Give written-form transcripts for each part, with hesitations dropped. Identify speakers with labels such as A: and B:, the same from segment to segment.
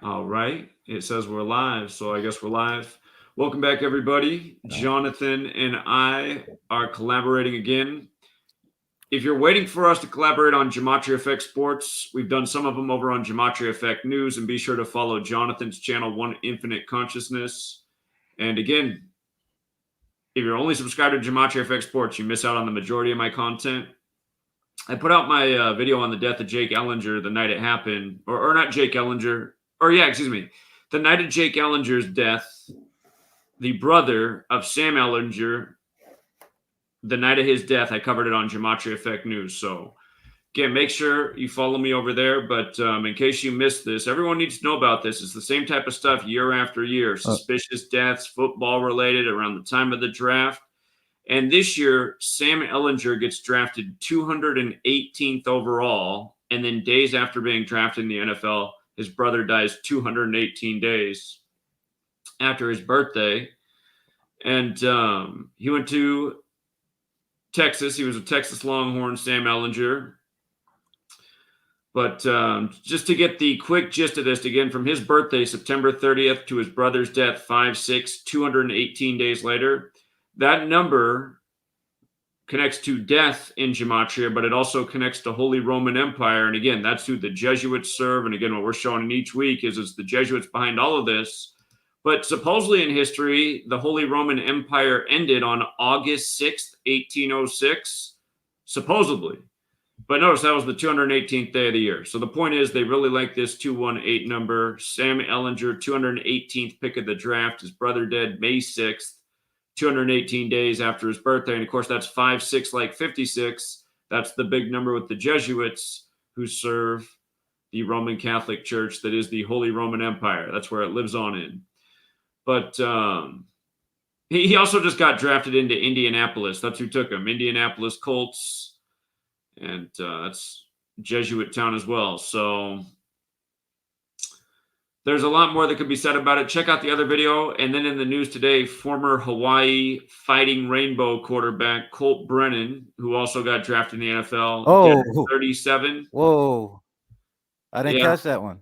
A: All right. It says we're live, so I guess we're live. Welcome back, everybody. Jonathan and I are collaborating again. If you're waiting for us to collaborate on Gematria Effect Sports, we've done some of them over on Gematria Effect News, and be sure to follow Jonathan's channel, One Infinite Consciousness. And again, if you're only subscribed to Gematria Effect Sports, you miss out on the majority of my content. I put out my video on the death of Jake Ehlinger the night it happened, or not Jake Ehlinger, the night of Jake Ehlinger's death, the brother of Sam Ehlinger, the night of his death, I covered it on Gematria Effect News. So, again, make sure you follow me over there. But in case you missed this, everyone needs to know about this. It's the same type of stuff year after year. Suspicious deaths, football related around the time of the draft. And this year, Sam Ehlinger gets drafted 218th overall. And then days after being drafted in the NFL, his brother dies 218 days after his birthday. And he went to Texas. He was a Texas Longhorn, Sam Ehlinger. But just to get the quick gist of this, again, from his birthday, September 30th, to his brother's death, 5/6, 218 days later, that number connects to death in Gematria, but it also connects to Holy Roman Empire. And again, that's who the Jesuits serve. And again, what we're showing in each week is it's the Jesuits behind all of this. But supposedly in history, the Holy Roman Empire ended on August 6th, 1806, supposedly. But notice that was the 218th day of the year. So the point is they really like this 218 number. Sam Ehlinger, 218th pick of the draft. His brother dead May 6th, 218 days after his birthday. And of course, that's 5/6 like 56. That's the big number with the Jesuits who serve the Roman Catholic Church that is the Holy Roman Empire. That's where it lives on in. But he also just got drafted into Indianapolis. That's who took him. Indianapolis Colts. And that's Jesuit town as well. So there's a lot more that could be said about it. Check out the other video. And then in the news today, former Hawaii Fighting Rainbow quarterback Colt Brennan, who also got drafted in the NFL, dead at 37.
B: Whoa. I didn't catch that one.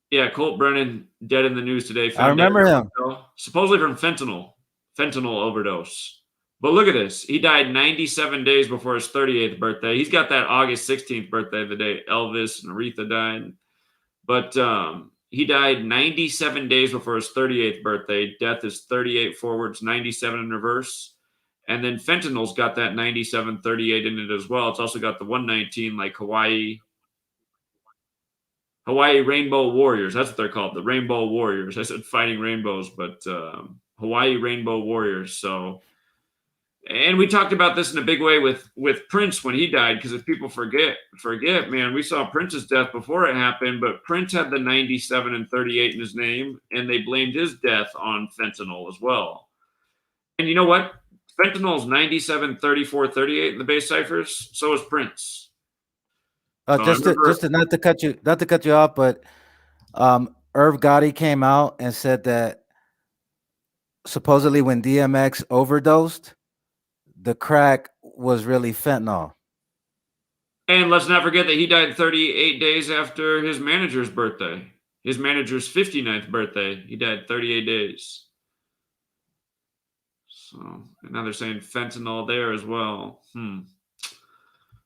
A: Yeah, Colt Brennan dead in the news today.
B: I remember him.
A: Supposedly from fentanyl overdose. But look at this. He died 97 days before his 38th birthday. He's got that August 16th birthday, the day Elvis and Aretha died. But he died 97 days before his 38th birthday. Death is 38 forwards, 97 in reverse. And then fentanyl's got that 97, 38 in it as well. It's also got the 119, like Hawaii Rainbow Warriors. That's what they're called, the Rainbow Warriors. I said fighting rainbows, but Hawaii Rainbow Warriors. So... And we talked about this in a big way with Prince when he died, because if people forget, man, we saw Prince's death before it happened, but Prince had the 97 and 38 in his name, and they blamed his death on fentanyl as well. And you know what? Fentanyl is 97, 34, 38 in the base ciphers. So is Prince.
B: Just to not to cut you off, but Irv Gotti came out and said that supposedly when DMX overdosed, the crack was really fentanyl.
A: And let's not forget that he died 38 days after his manager's birthday. His manager's 59th birthday. He died 38 days. So, and now they're saying fentanyl there as well.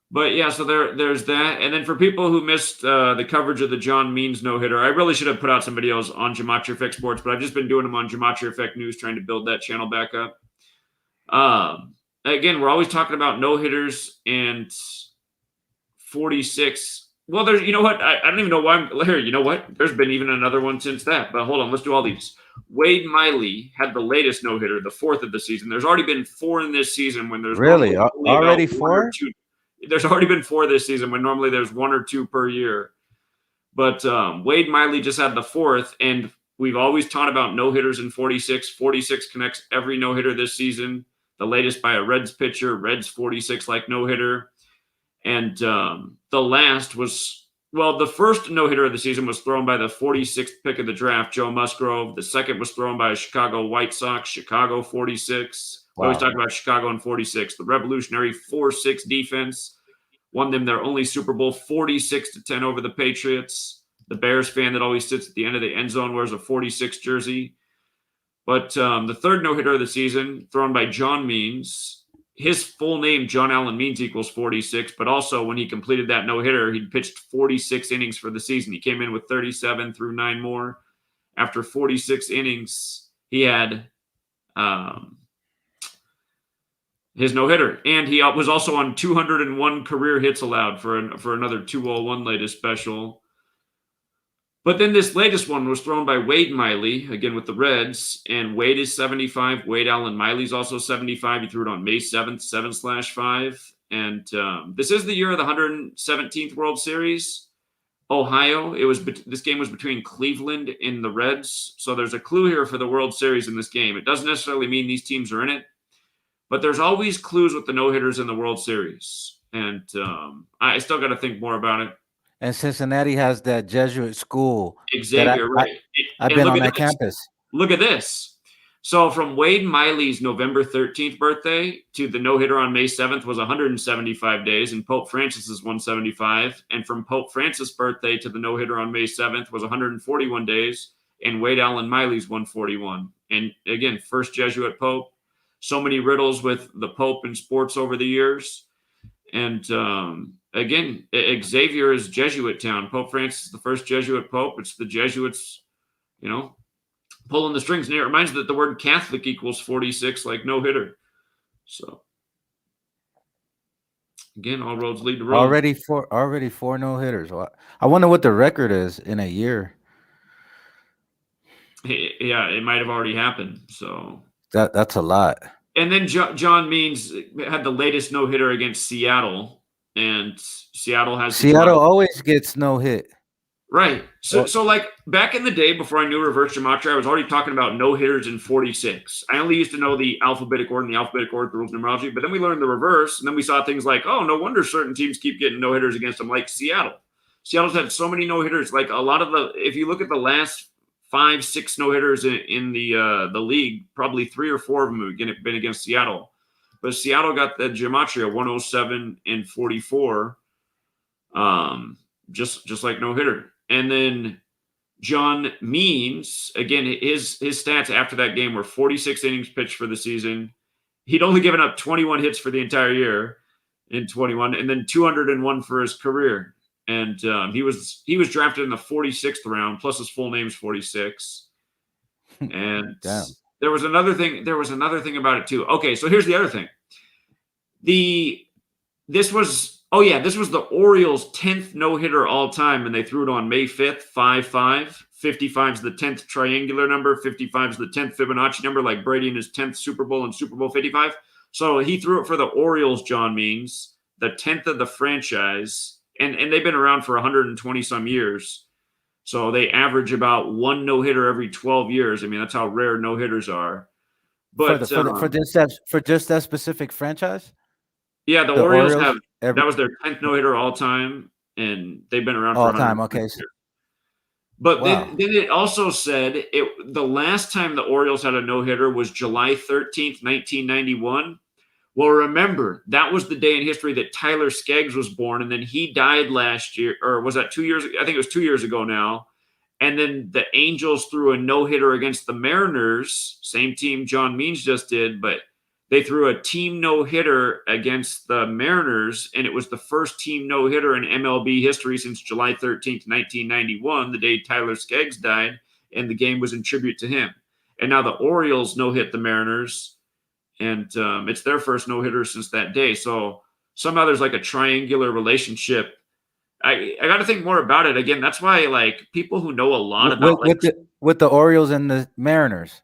A: But yeah, so there's that. And then for people who missed the coverage of the John Means no-hitter, I really should have put out some videos on Gematria Effect Sports, but I've just been doing them on Gematria Effect News, trying to build that channel back up. Again, we're always talking about no-hitters and 46. Well, there's, you know what? I don't even know why I'm here. You know what? There's been even another one since that. But hold on, let's do all these. Wade Miley had the latest no-hitter, the 4th of the season. There's already been 4 in this season when there's
B: really already 4.
A: There's already been 4 this season when normally there's 1 or 2 per year. But Wade Miley just had the 4th, and we've always taught about no-hitters in 46. 46 connects every no-hitter this season. The latest by a Reds pitcher, Reds 46 like no-hitter. And the last was, well, the first no-hitter of the season was thrown by the 46th pick of the draft, Joe Musgrove. The second was thrown by a Chicago White Sox, Chicago 46. Wow. We always talk about Chicago in 46. The revolutionary 4-6 defense won them their only Super Bowl 46-10 over the Patriots. The Bears fan that always sits at the end of the end zone wears a 46 jersey. But the third no-hitter of the season, thrown by John Means. His full name, John Allen Means, equals 46. But also, when he completed that no-hitter, he'd pitched 46 innings for the season. He came in with 37 through 9 more. After 46 innings, he had his no-hitter. And he was also on 201 career hits allowed for another 201 latest special. But then this latest one was thrown by Wade Miley, again with the Reds, and Wade is 75. Wade Allen Miley's also 75. He threw it on May 7th, 7/5. And this is the year of the 117th World Series. Ohio. This game was between Cleveland and the Reds. So there's a clue here for the World Series in this game. It doesn't necessarily mean these teams are in it, but there's always clues with the no-hitters in the World Series. And I still got to think more about it.
B: And Cincinnati has that Jesuit school.
A: Xavier, right?
B: I've been on that campus.
A: Look at this. So from Wade Miley's November 13th birthday to the no-hitter on May 7th was 175 days, and Pope Francis's 175. And from Pope Francis' birthday to the no-hitter on May 7th was 141 days, and Wade Allen Miley's 141. And again, first Jesuit Pope. So many riddles with the Pope in sports over the years. And again, Xavier is Jesuit town. Pope Francis is the first Jesuit Pope. It's the Jesuits, pulling the strings. And it reminds me that the word Catholic equals 46, like no-hitter. So, again, all roads lead to Rome.
B: Already four no-hitters. I wonder what the record is in a year.
A: Yeah, it might have already happened. So
B: that's a lot.
A: And then John Means had the latest no-hitter against Seattle, and Seattle
B: always gets no hit.
A: Right. So like back in the day before I knew reverse gematria, I was already talking about no-hitters in 46. I only used to know the alphabetic order and the alphabetic order, the rules of numerology, but then we learned the reverse, and then we saw things like, oh, no wonder certain teams keep getting no-hitters against them, like Seattle. Seattle's had so many no-hitters. Like a lot of if you look at the last 5-6 no-hitters in the league, probably 3 or 4 of them have been against Seattle. But Seattle got the gematria 107 and 44, just like no-hitter. And then John Means, again, his stats after that game were 46 innings pitched for the season. He'd only given up 21 hits for the entire year in 21, and then 201 for his career. And he was drafted in the 46th round, plus his full name's 46. And
B: Damn.
A: There was another thing about it too. Okay, so here's the other thing. This was the Orioles' 10th no-hitter all time, and they threw it on May 5th, 5-5. 55 is the 10th triangular number. 55 is the 10th Fibonacci number, like Brady in his 10th Super Bowl and Super Bowl 55. So he threw it for the Orioles, John Means, the 10th of the franchise. And they've been around for 120-some years. So they average about one no-hitter every 12 years. I mean, that's how rare no-hitters are. But
B: for just that specific franchise?
A: Yeah, the Orioles have that was their 10th no-hitter all time, and they've been around
B: all
A: for
B: time. Okay.
A: Years. But then it also said the last time the Orioles had a no-hitter was July 13th, 1991. Well, remember, that was the day in history that Tyler Skaggs was born, and then he died last year, or was that 2 years? I think it was 2 years ago now. And then the Angels threw a no-hitter against the Mariners, same team John Means just did, but they threw a team no-hitter against the Mariners, and it was the first team no-hitter in MLB history since July 13th, 1991, the day Tyler Skaggs died, and the game was in tribute to him. And now the Orioles no-hit the Mariners, and it's their first no-hitter since that day. So somehow there's like a triangular relationship. I got to think more about it. Again, that's why like people who know a lot about
B: with the Orioles and the Mariners.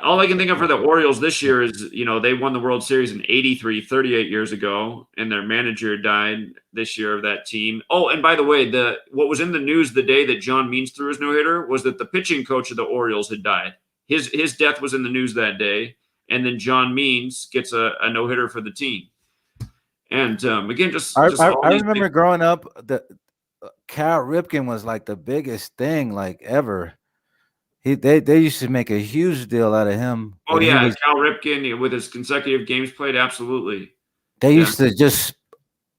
A: All I can think of for the Orioles this year is, they won the World Series in 83, 38 years ago, and their manager died this year of that team. Oh, and by the way, what was in the news the day that John Means threw his no-hitter was that the pitching coach of the Orioles had died. His death was in the news that day, and then John Means gets a no-hitter for the team. And again, I
B: remember growing up, the Cal Ripken was like the biggest thing like ever. They used to make a huge deal out of him.
A: Oh yeah, Cal Ripken with his consecutive games played, absolutely.
B: They used to just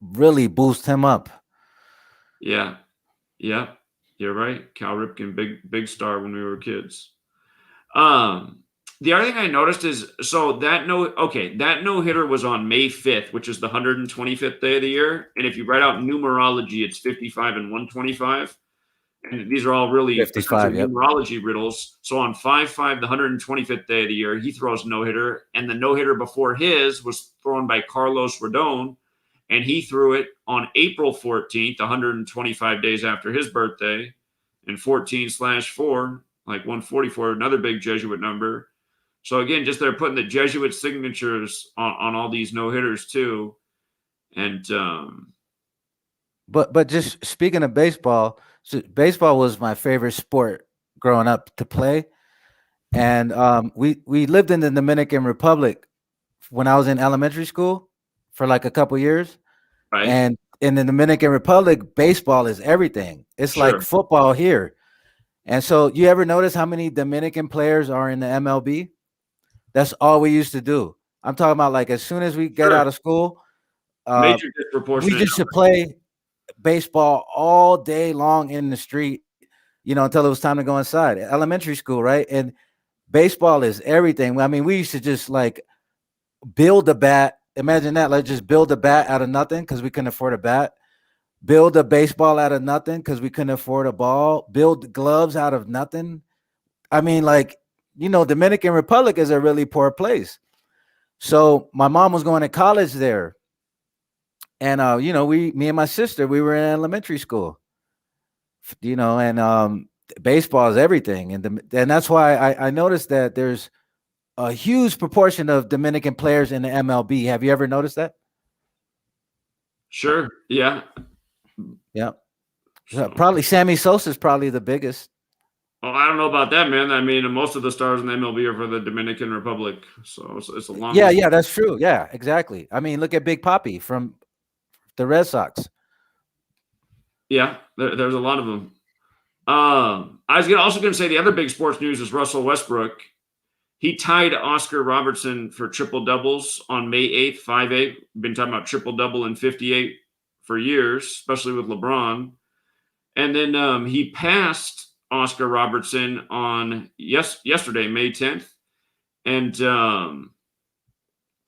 B: really boost him up.
A: Yeah. You're right. Cal Ripken, big star when we were kids. The other thing I noticed is that no hitter was on May 5th, which is the 125th day of the year. And if you write out numerology, it's 55 and 125. And these are all really
B: 55,
A: essentially
B: yep.
A: numerology riddles. So on 5/5, the 125th day of the year, he throws no hitter, and the no hitter before his was thrown by Carlos Rodon, and he threw it on April 14th, 125 days after his birthday, and 14/4, like 144, another big Jesuit number. So again, just they're putting the Jesuit signatures on all these no hitters too, and
B: But just speaking of baseball, so baseball was my favorite sport growing up to play, and we lived in the Dominican Republic when I was in elementary school for like a couple years,
A: right,
B: and in the Dominican Republic, baseball is everything. It's like
A: sure,
B: football here. And so, you ever notice how many Dominican players are in the MLB? That's all we used to do. I'm talking about like as soon as we get
A: sure,
B: out of school, uh,
A: major
B: we
A: disproportionate.
B: just should play baseball all day long in the street, until it was time to go inside. Elementary school, right? And baseball is everything. I mean, we used to just like build a bat. Imagine that, like just build a bat out of nothing because we couldn't afford a bat. Build a baseball out of nothing because we couldn't afford a ball. Build gloves out of nothing. I mean, like, Dominican Republic is a really poor place. So my mom was going to college there. And me and my sister, we were in elementary school. And baseball is everything. And that's why I noticed that there's a huge proportion of Dominican players in the MLB. Have you ever noticed that?
A: Sure. Yeah.
B: Yeah. Probably Sammy Sosa is probably the biggest.
A: Well, I don't know about that, man. I mean, most of the stars in the MLB are for the Dominican Republic, so it's a long.
B: Yeah, that's true. Yeah, exactly. I mean, look at Big Papi from the Red Sox.
A: Yeah, there's a lot of them. I was also going to say the other big sports news is Russell Westbrook. He tied Oscar Robertson for triple doubles on May 8th, 5/8. Been talking about triple double and 58 for years, especially with LeBron. And then he passed Oscar Robertson on yesterday, May 10th. And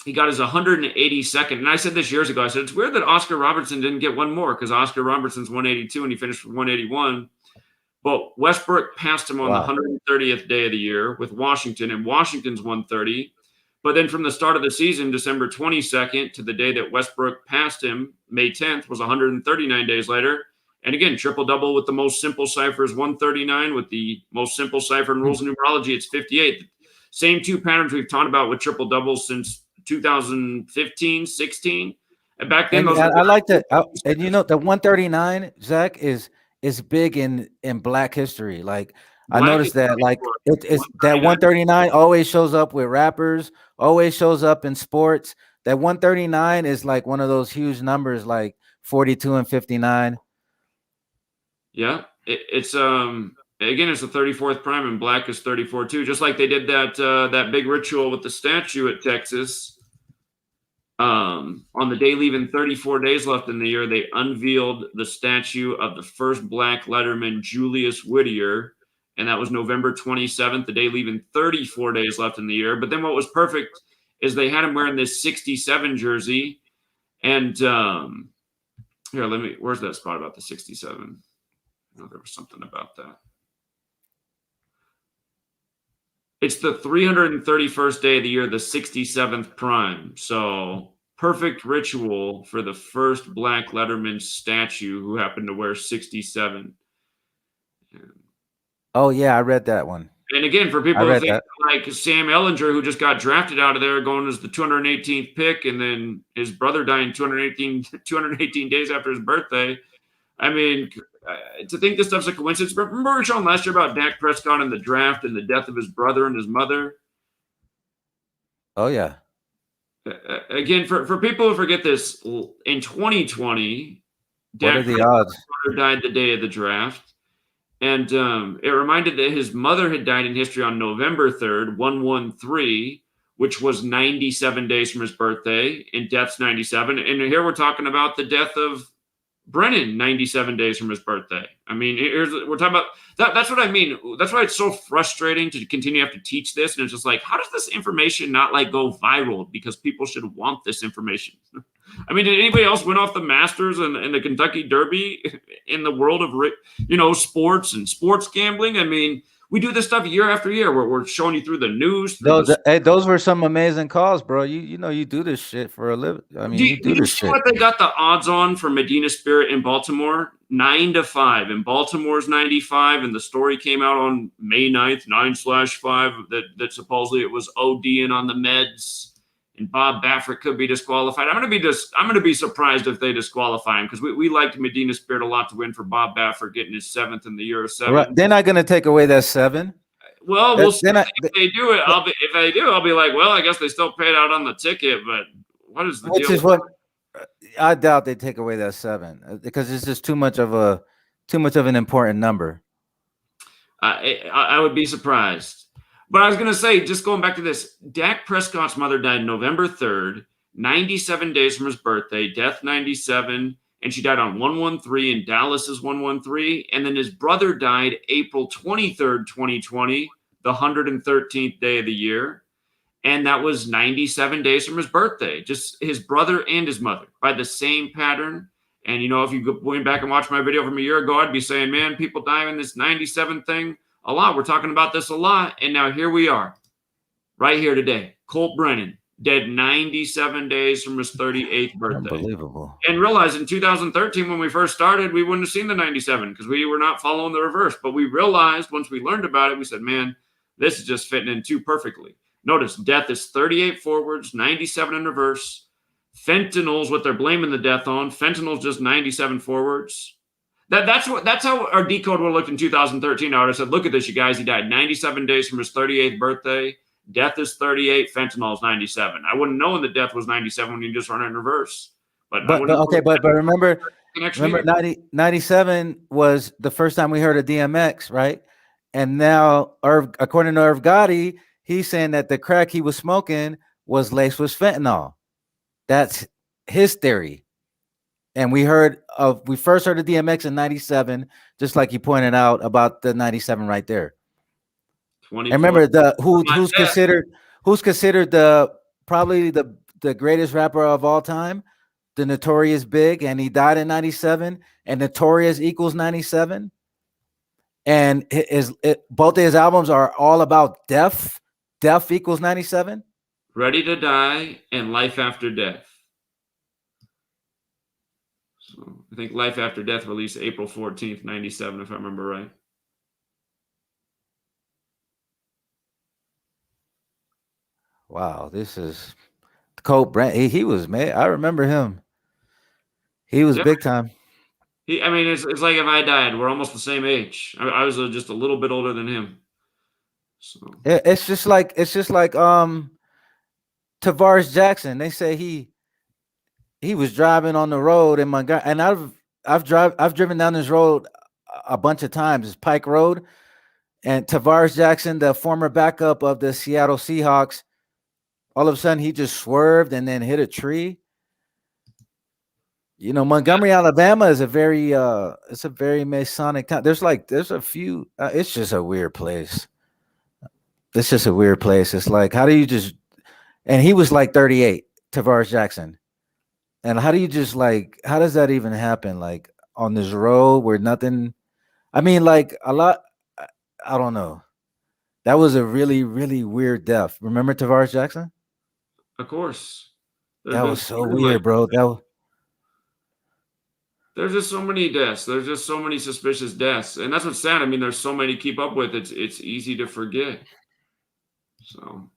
A: he got his 182nd. And I said this years ago. I said, it's weird that Oscar Robertson didn't get one more because Oscar Robertson's 182 and he finished with 181. But Westbrook passed him on the 130th day of the year with Washington, and Washington's 130. But then from the start of the season, December 22nd, to the day that Westbrook passed him, May 10th, was 139 days later. And again, triple-double with the most simple cipher is 139. With the most simple cipher in rules of numerology, it's 58. Same two patterns we've talked about with triple-doubles since 2015, 16. And back then,
B: I like that. And the 139, Zach, is big in Black history. Like I noticed that, like it's that 139 always shows up with rappers, always shows up in sports. That 139 is like one of those huge numbers, like 42 and 59.
A: Yeah, it's again, it's the 34th prime, and Black is 34 too. Just like they did that big ritual with the statue at Texas. On the day leaving 34 days left in the year, they unveiled the statue of the first Black letterman, Julius Whittier, and that was November 27th, the day leaving 34 days left in the year. But then what was perfect is they had him wearing this 67 jersey, and where's that spot about the 67? Oh, there was something about that. It's the 331st day of the year, the 67th prime. So perfect ritual for the first Black letterman statue who happened to wear 67.
B: Oh, yeah, I read that one.
A: And again, for people who think like Sam Ehlinger, who just got drafted out of there going as the 218th pick, and then his brother dying 218 days after his birthday. I mean, to think this stuff's a coincidence. Remember we were showing last year about Dak Prescott and the draft and the death of his brother and his mother?
B: Oh, yeah.
A: Again, for people who forget this, in 2020,
B: what are the odds?
A: His brother died the day of the draft. And it reminded that his mother had died in history on November 3rd, 113, which was 97 days from his birthday, and death's 97. And here we're talking about the death of Brennan 97 days from his birthday. I mean, we're talking about that. That's what I mean. That's why it's so frustrating to continue to have to teach this. And it's just like, how does this information not like go viral? Because people should want this information. I mean, did anybody else win off the Masters and the Kentucky Derby in the world of, sports and sports gambling? I mean, we do this stuff year after year where we're showing you through the news.
B: Those were some amazing calls, bro. You do this shit for a living. I mean,
A: do you
B: this
A: see
B: shit.
A: what they got the odds on for Medina Spirit in Baltimore? 9-5. And Baltimore's 95. And the story came out on May 9th, 9/5, that supposedly it was ODing on the meds. And Bob Baffert could be disqualified. I'm going to be surprised if they disqualify him because we liked Medina Spirit a lot to win for Bob Baffert getting his 7th in the year of 7.
B: Right. They're not going to take away that 7.
A: Well, we'll see if they do it. If they do, I'll be like, well, I guess they still paid out on the ticket. But what is the deal?
B: Which is what I doubt they take away that 7 because it's just too much of an important number.
A: I would be surprised. But I was going to say, just going back to this, Dak Prescott's mother died November 3rd, 97 days from his birthday, death 97, and she died on 1/13, and Dallas is 1/13. And then his brother died April 23rd, 2020, the 113th day of the year. And that was 97 days from his birthday, just his brother and his mother by the same pattern. And, if you went back and watched my video from a year ago, I'd be saying, man, people die in this 97 thing a lot. We're talking about this a lot. And now here we are right here today. Colt Brennan, dead 97 days from his 38th birthday.
B: Unbelievable.
A: And realize in 2013, when we first started, we wouldn't have seen the 97 because we were not following the reverse. But we realized once we learned about it, we said, man, this is just fitting in too perfectly. Notice death is 38 forwards, 97 in reverse. Fentanyl's what they're blaming the death on. Fentanyl's just 97 forwards. That's how our decode would have looked in 2013. I would have said, look at this, you guys. He died 97 days from his 38th birthday. Death is 38. Fentanyl is 97. I wouldn't know when the death was 97 when you just run it in reverse. But
B: remember 97 was the first time we heard of DMX, right? And now, according to Irv Gotti, he's saying that the crack he was smoking was laced with fentanyl. That's his theory. And we first heard of DMX in 97, just like you pointed out about the 97 right there. And remember who's considered probably the greatest rapper of all time, the Notorious Big, and he died in 97, and Notorious equals 97. And both of his albums are all about death. Death equals 97.
A: Ready to Die and Life After Death. So I think Life After Death released April 14th, 97, if I remember right.
B: Wow, this is Colt Brennan. He was, man. I remember him. He was big time.
A: It's like if I died, we're almost the same age. I was just a little bit older than him. So
B: it's just like Tavares Jackson. They say he was driving on the road in Montgomery, and I've driven down this road a bunch of times. It's Pike Road, and Tavares Jackson, the former backup of the Seattle Seahawks, all of a sudden he just swerved and then hit a tree. Montgomery, Alabama is a very Masonic town. There's a few. It's just a weird place. It's just a weird place. It's like, how do you just? And he was like 38, Tavares Jackson. And how do you just how does that even happen? Like on this road where nothing. I mean, like a lot. I don't know. That was a really, really weird death. Remember Tavares Jackson?
A: Of course.
B: That was so weird, bro.
A: There's just so many deaths. There's just so many suspicious deaths. And that's what's sad. I mean, there's so many to keep up with. It's easy to forget. So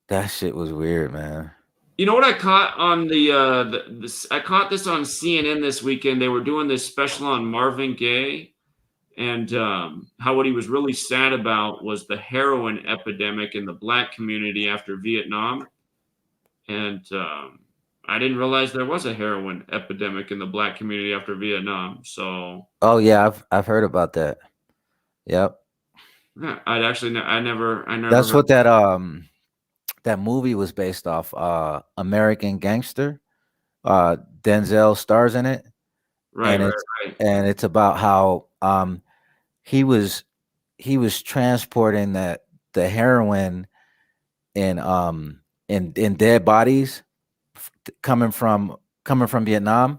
B: that shit was weird, man.
A: You know what I caught on I caught this on CNN this weekend. They were doing this special on Marvin Gaye and how what he was really sad about was the heroin epidemic in the Black community after Vietnam. And I didn't realize there was a heroin epidemic in the Black community after Vietnam. So.
B: Oh yeah, I've heard about that. Yep.
A: Yeah, I never.
B: That's what that movie was based off. American Gangster. Denzel stars in it.
A: Right, right, right.
B: And it's about how he was transporting the heroin in in dead bodies coming from Vietnam.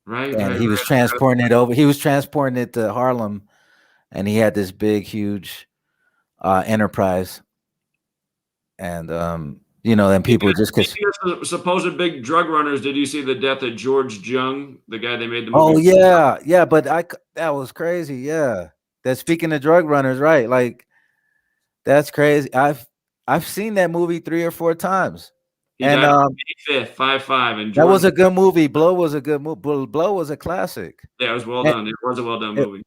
A: Right,
B: And
A: right,
B: he was
A: right.
B: transporting it over. He was transporting it to Harlem, and he had this big, huge enterprise. And then people just because.
A: Speaking of supposed big drug runners, did you see the death of George Jung, the guy they made the
B: Oh
A: movie?
B: yeah, but that was crazy. Yeah, that speaking of drug runners, right? Like that's crazy. I've seen that movie 3 or 4 times,
A: He
B: and
A: died on May 5th, 5/5, and
B: that was
A: George.
B: a good movie. Blow was a good movie. Blow was a classic.
A: Yeah, it was well
B: And,
A: done. It was a well done movie.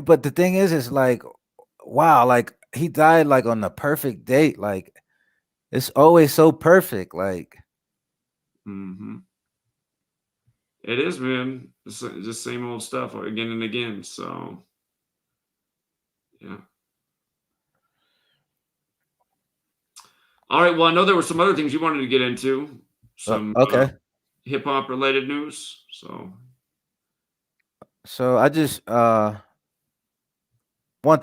B: but the thing is like, wow, like he died like on the perfect date. Like it's always so perfect. Like.
A: Mm-hmm. It is, man. It's just same old stuff again and again. So, yeah. All right. Well, I know there were some other things you wanted to get into, some
B: Okay.
A: hip hop related news.
B: So I just want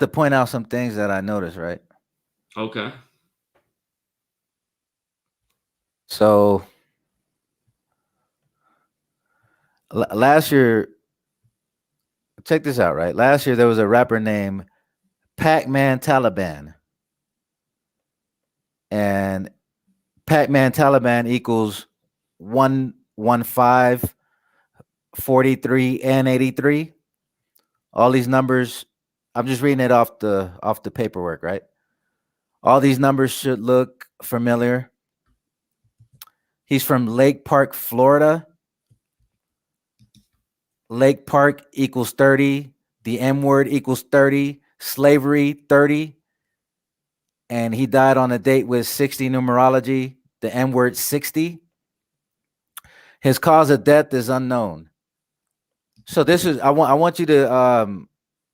B: to point out some things that I noticed, right?
A: Okay.
B: So last year, check this out, right? Last year there was a rapper named Pac-Man Taliban, and Pac-Man Taliban equals 115, 43, and 83. All these numbers, I'm just reading it off the paperwork, right? All these numbers should look familiar. He's from Lake Park, Florida. Lake Park equals 30. The M word equals 30. Slavery, 30. And he died on a date with 60 numerology. The M word, 60. His cause of death is unknown. So this is I want you to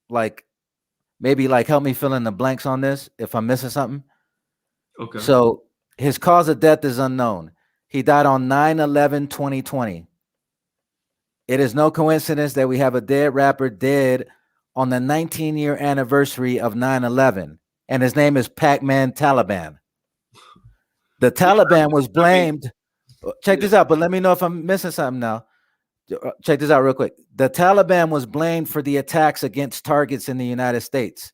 B: like maybe like help me fill in the blanks on this if I'm missing something.
A: Okay.
B: So his cause of death is unknown. He died on 9/11/2020. It is no coincidence that we have a dead rapper dead on the 19-year anniversary of 9/11, and his name is Pac-Man Taliban. The Taliban was blamed. Check this out, but let me know if I'm missing something now. Check this out real quick. The Taliban was blamed for the attacks against targets in the United States.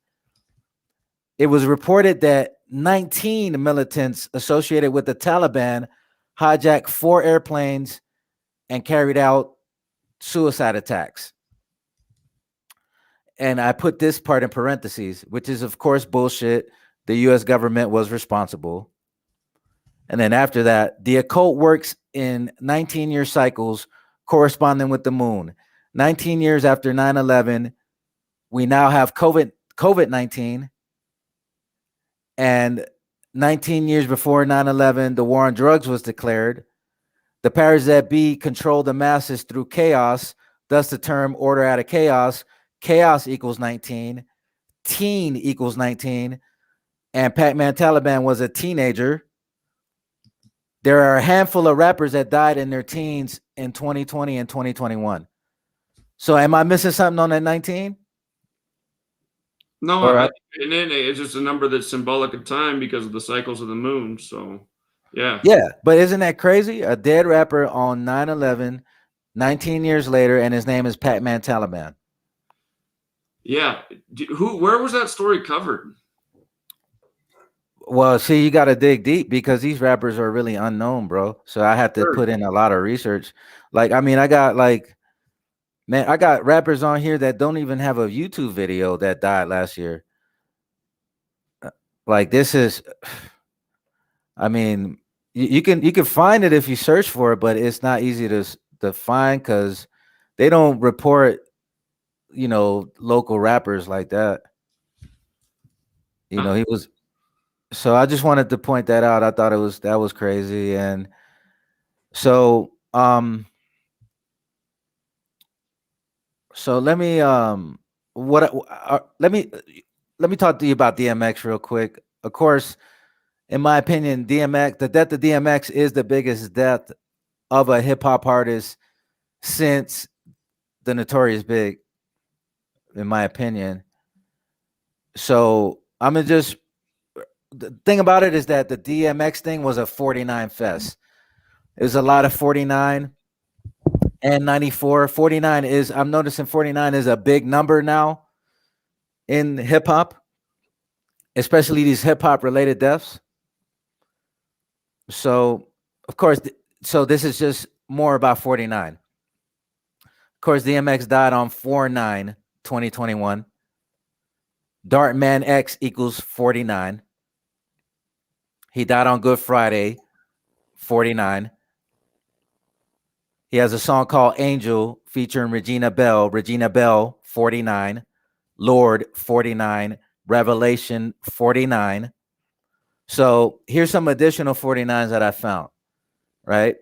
B: It was reported that 19 militants associated with the Taliban hijacked 4 airplanes and carried out suicide attacks. And I put this part in parentheses, which is, of course, bullshit. The U.S. government was responsible. And then after that, the occult works in 19-year cycles corresponding with the moon. 19 years after 9/11, we now have COVID-19. And 19 years before 9/11, the war on drugs was declared. The powers that be control the masses through chaos. Thus, the term order out of chaos. Chaos equals 19. Teen equals 19. And Pac-Man Taliban was a teenager. There are a handful of rappers that died in their teens in 2020 and 2021. So am I missing something on that 19?
A: No,
B: Or
A: and then it's just a number that's symbolic of time because of the cycles of the moon. So, yeah.
B: yeah, but isn't that crazy? A dead rapper on 9/11, 19 years later, and his name is Pac-Man Taliban.
A: Yeah. Where was that story covered?
B: Well, see, you got to dig deep because these rappers are really unknown, bro. So I had to put in a lot of research. Like, I mean, I got rappers on here that don't even have a YouTube video that died last year. Like, this is, I mean, you can find it if you search for it, but it's not easy to find because they don't report, local rappers like that. He was. So I just wanted to point that out. I thought that was crazy, and so so let me let me talk to you about DMX real quick. Of course, in my opinion, the death of DMX is the biggest death of a hip hop artist since the Notorious Big, in my opinion. So I'm gonna just, the thing about it is that the DMX thing was a 49 fest. It was a lot of 49 and 94. 49 is, I'm noticing 49 is a big number now in hip hop, especially these hip hop related deaths. So, of course, so this is just more about 49. Of course, DMX died on 4/9/2021. Dartman X equals 49. He died on Good Friday, 49. He has a song called Angel featuring Regina Bell, 49. Lord, 49. Revelation, 49. So here's some additional 49s that I found, right?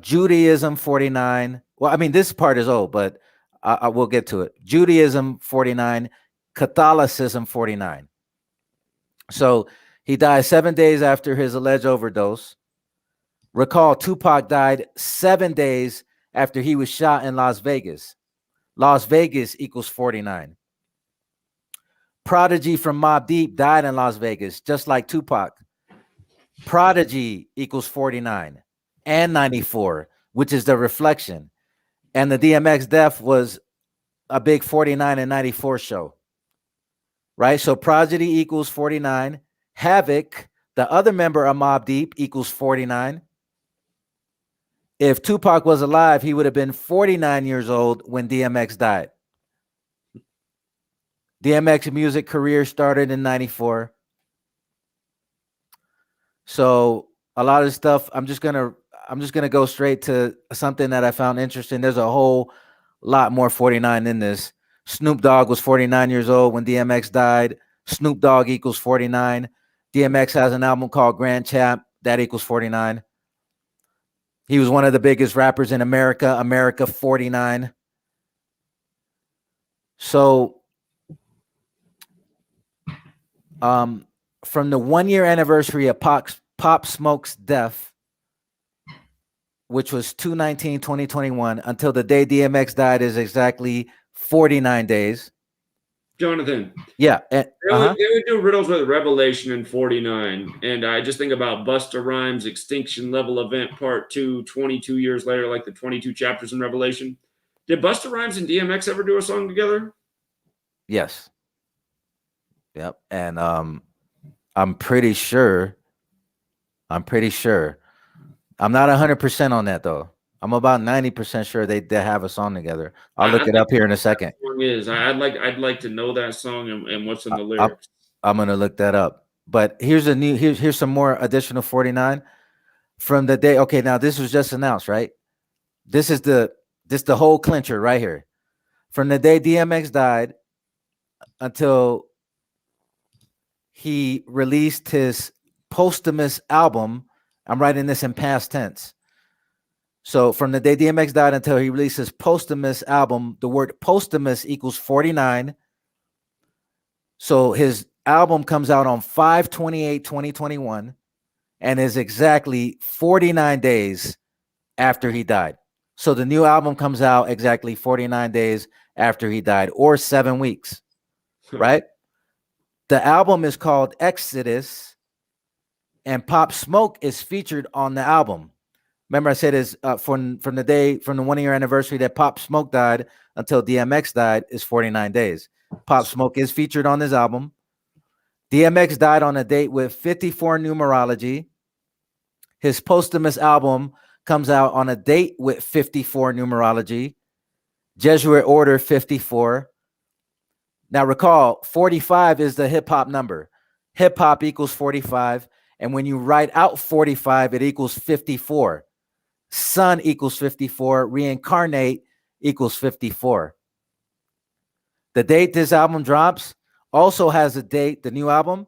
B: Judaism, 49. Well, I mean, this part is old, but I will get to it. Judaism, 49. Catholicism, 49. So he died 7 days after his alleged overdose. Recall, Tupac died 7 days after he was shot in Las Vegas. Las Vegas equals 49. Prodigy from Mobb Deep died in Las Vegas, just like Tupac. Prodigy equals 49 and 94, which is the reflection. And the DMX death was a big 49 and 94 show, right? So Prodigy equals 49. Havoc, the other member of Mobb Deep, equals 49. If Tupac was alive, he would have been 49 years old when DMX died. DMX music career started in 94. So a lot of stuff, I'm just gonna go straight to something that I found interesting. There's a whole lot more 49 in this. Snoop Dogg was 49 years old when DMX died. Snoop Dogg equals 49. DMX has an album called Grand Champ, that equals 49. He was one of the biggest rappers in America. America, 49. So, from the 1 year anniversary of Pop Smoke's death, which was 2/19/2021, until the day DMX died is exactly 49 days.
A: Jonathan.
B: Yeah.
A: They would do riddles with Revelation in 49. And I just think about Busta Rhymes' Extinction Level Event Part 2, 22 years later, like the 22 chapters in Revelation. Did Busta Rhymes and DMX ever do a song together?
B: Yes. Yep. And I'm pretty sure. I'm not 100% on that, though. I'm about 90% sure they have a song together. I'll look it up here in a second.
A: I'd like to know that song and what's in the lyrics.
B: I'm gonna look that up. But here's some more additional 49 from the day. Okay, now this was just announced, right? This is the whole clincher right here. From the day DMX died until he released his posthumous album. I'm writing this in past tense. So from the day DMX died until he released his posthumous album, the word posthumous equals 49. So his album comes out on 5/28/2021 and is exactly 49 days after he died. So the new album comes out exactly 49 days after he died, or 7 weeks, right? The album is called Exodus, and Pop Smoke is featured on the album. Remember, I said is from the 1 year anniversary that Pop Smoke died until DMX died is 49 days. Pop Smoke is featured on this album. DMX died on a date with 54 numerology. His posthumous album comes out on a date with 54 numerology. Jesuit order 54. Now recall, 45 is the hip hop number. Hip hop equals 45. And when you write out 45, it equals 54. Sun equals 54. Reincarnate equals 54. The date this album drops also has a date, the new album,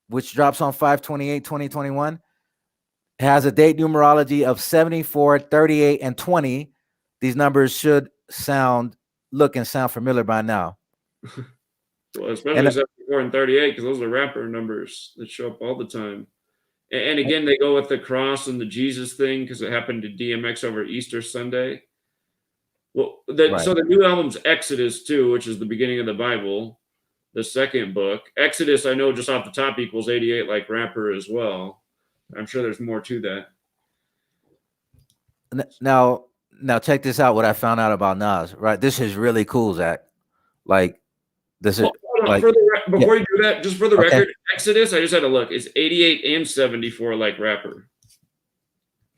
B: which drops on 5/28/2021, has a date numerology of 74, 38, and 20. These numbers should look and sound familiar by now.
A: Well, especially 74 and 38, because those are rapper numbers that show up all the time. And again, they go with the cross and the Jesus thing because it happened to DMX over Easter Sunday. Well,
B: Right.
A: so the new album's Exodus too, which is the beginning of the Bible, the second book. Exodus, I know just off the top equals 88 like rapper as well. I'm sure there's more to that.
B: Now check this out. What I found out about Nas. Right. This is really cool, Zach. Like this is like
A: Before you do that, just for the
B: okay.
A: record, Exodus, I just had to look. It's 88 and 74 like rapper.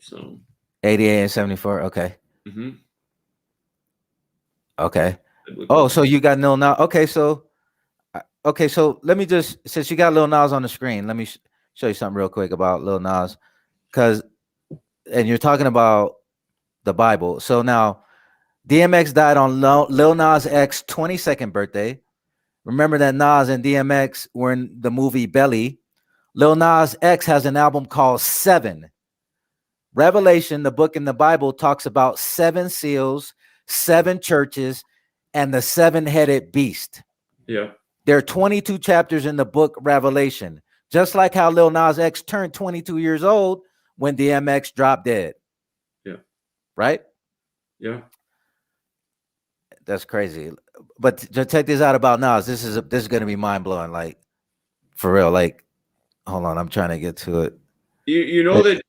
A: So
B: 88 and 74. Okay.
A: mm-hmm.
B: Okay. Oh, so you got Lil Nas. Okay, so let me just, since you got Lil Nas on the screen, let me show you something real quick about Lil Nas, and you're talking about the Bible. So now DMX died on Lil Nas X 22nd birthday. Remember that Nas and DMX were in the movie Belly. Lil Nas X has an album called Seven. Revelation, the book in the Bible, talks about 7 seals, 7 churches, and the 7-headed beast.
A: Yeah.
B: There are 22 chapters in the book Revelation, just like how Lil Nas X turned 22 years old when DMX dropped dead.
A: Yeah.
B: Right?
A: Yeah.
B: That's crazy. But just check this out about Nas. This is going to be mind-blowing, like, for real. Like, hold on, I'm trying to get to it.
A: You know that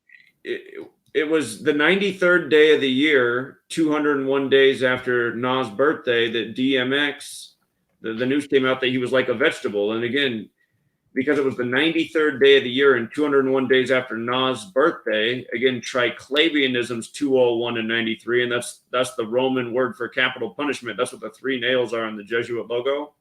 A: it was the 93rd day of the year, 201 days after Nas' birthday, that DMX, the news came out that he was like a vegetable. And again, because it was the 93rd day of the year and 201 days after Nas' birthday, again, triclavianism's 201 and 93, and that's the Roman word for capital punishment. That's what the 3 nails are in the Jesuit logo.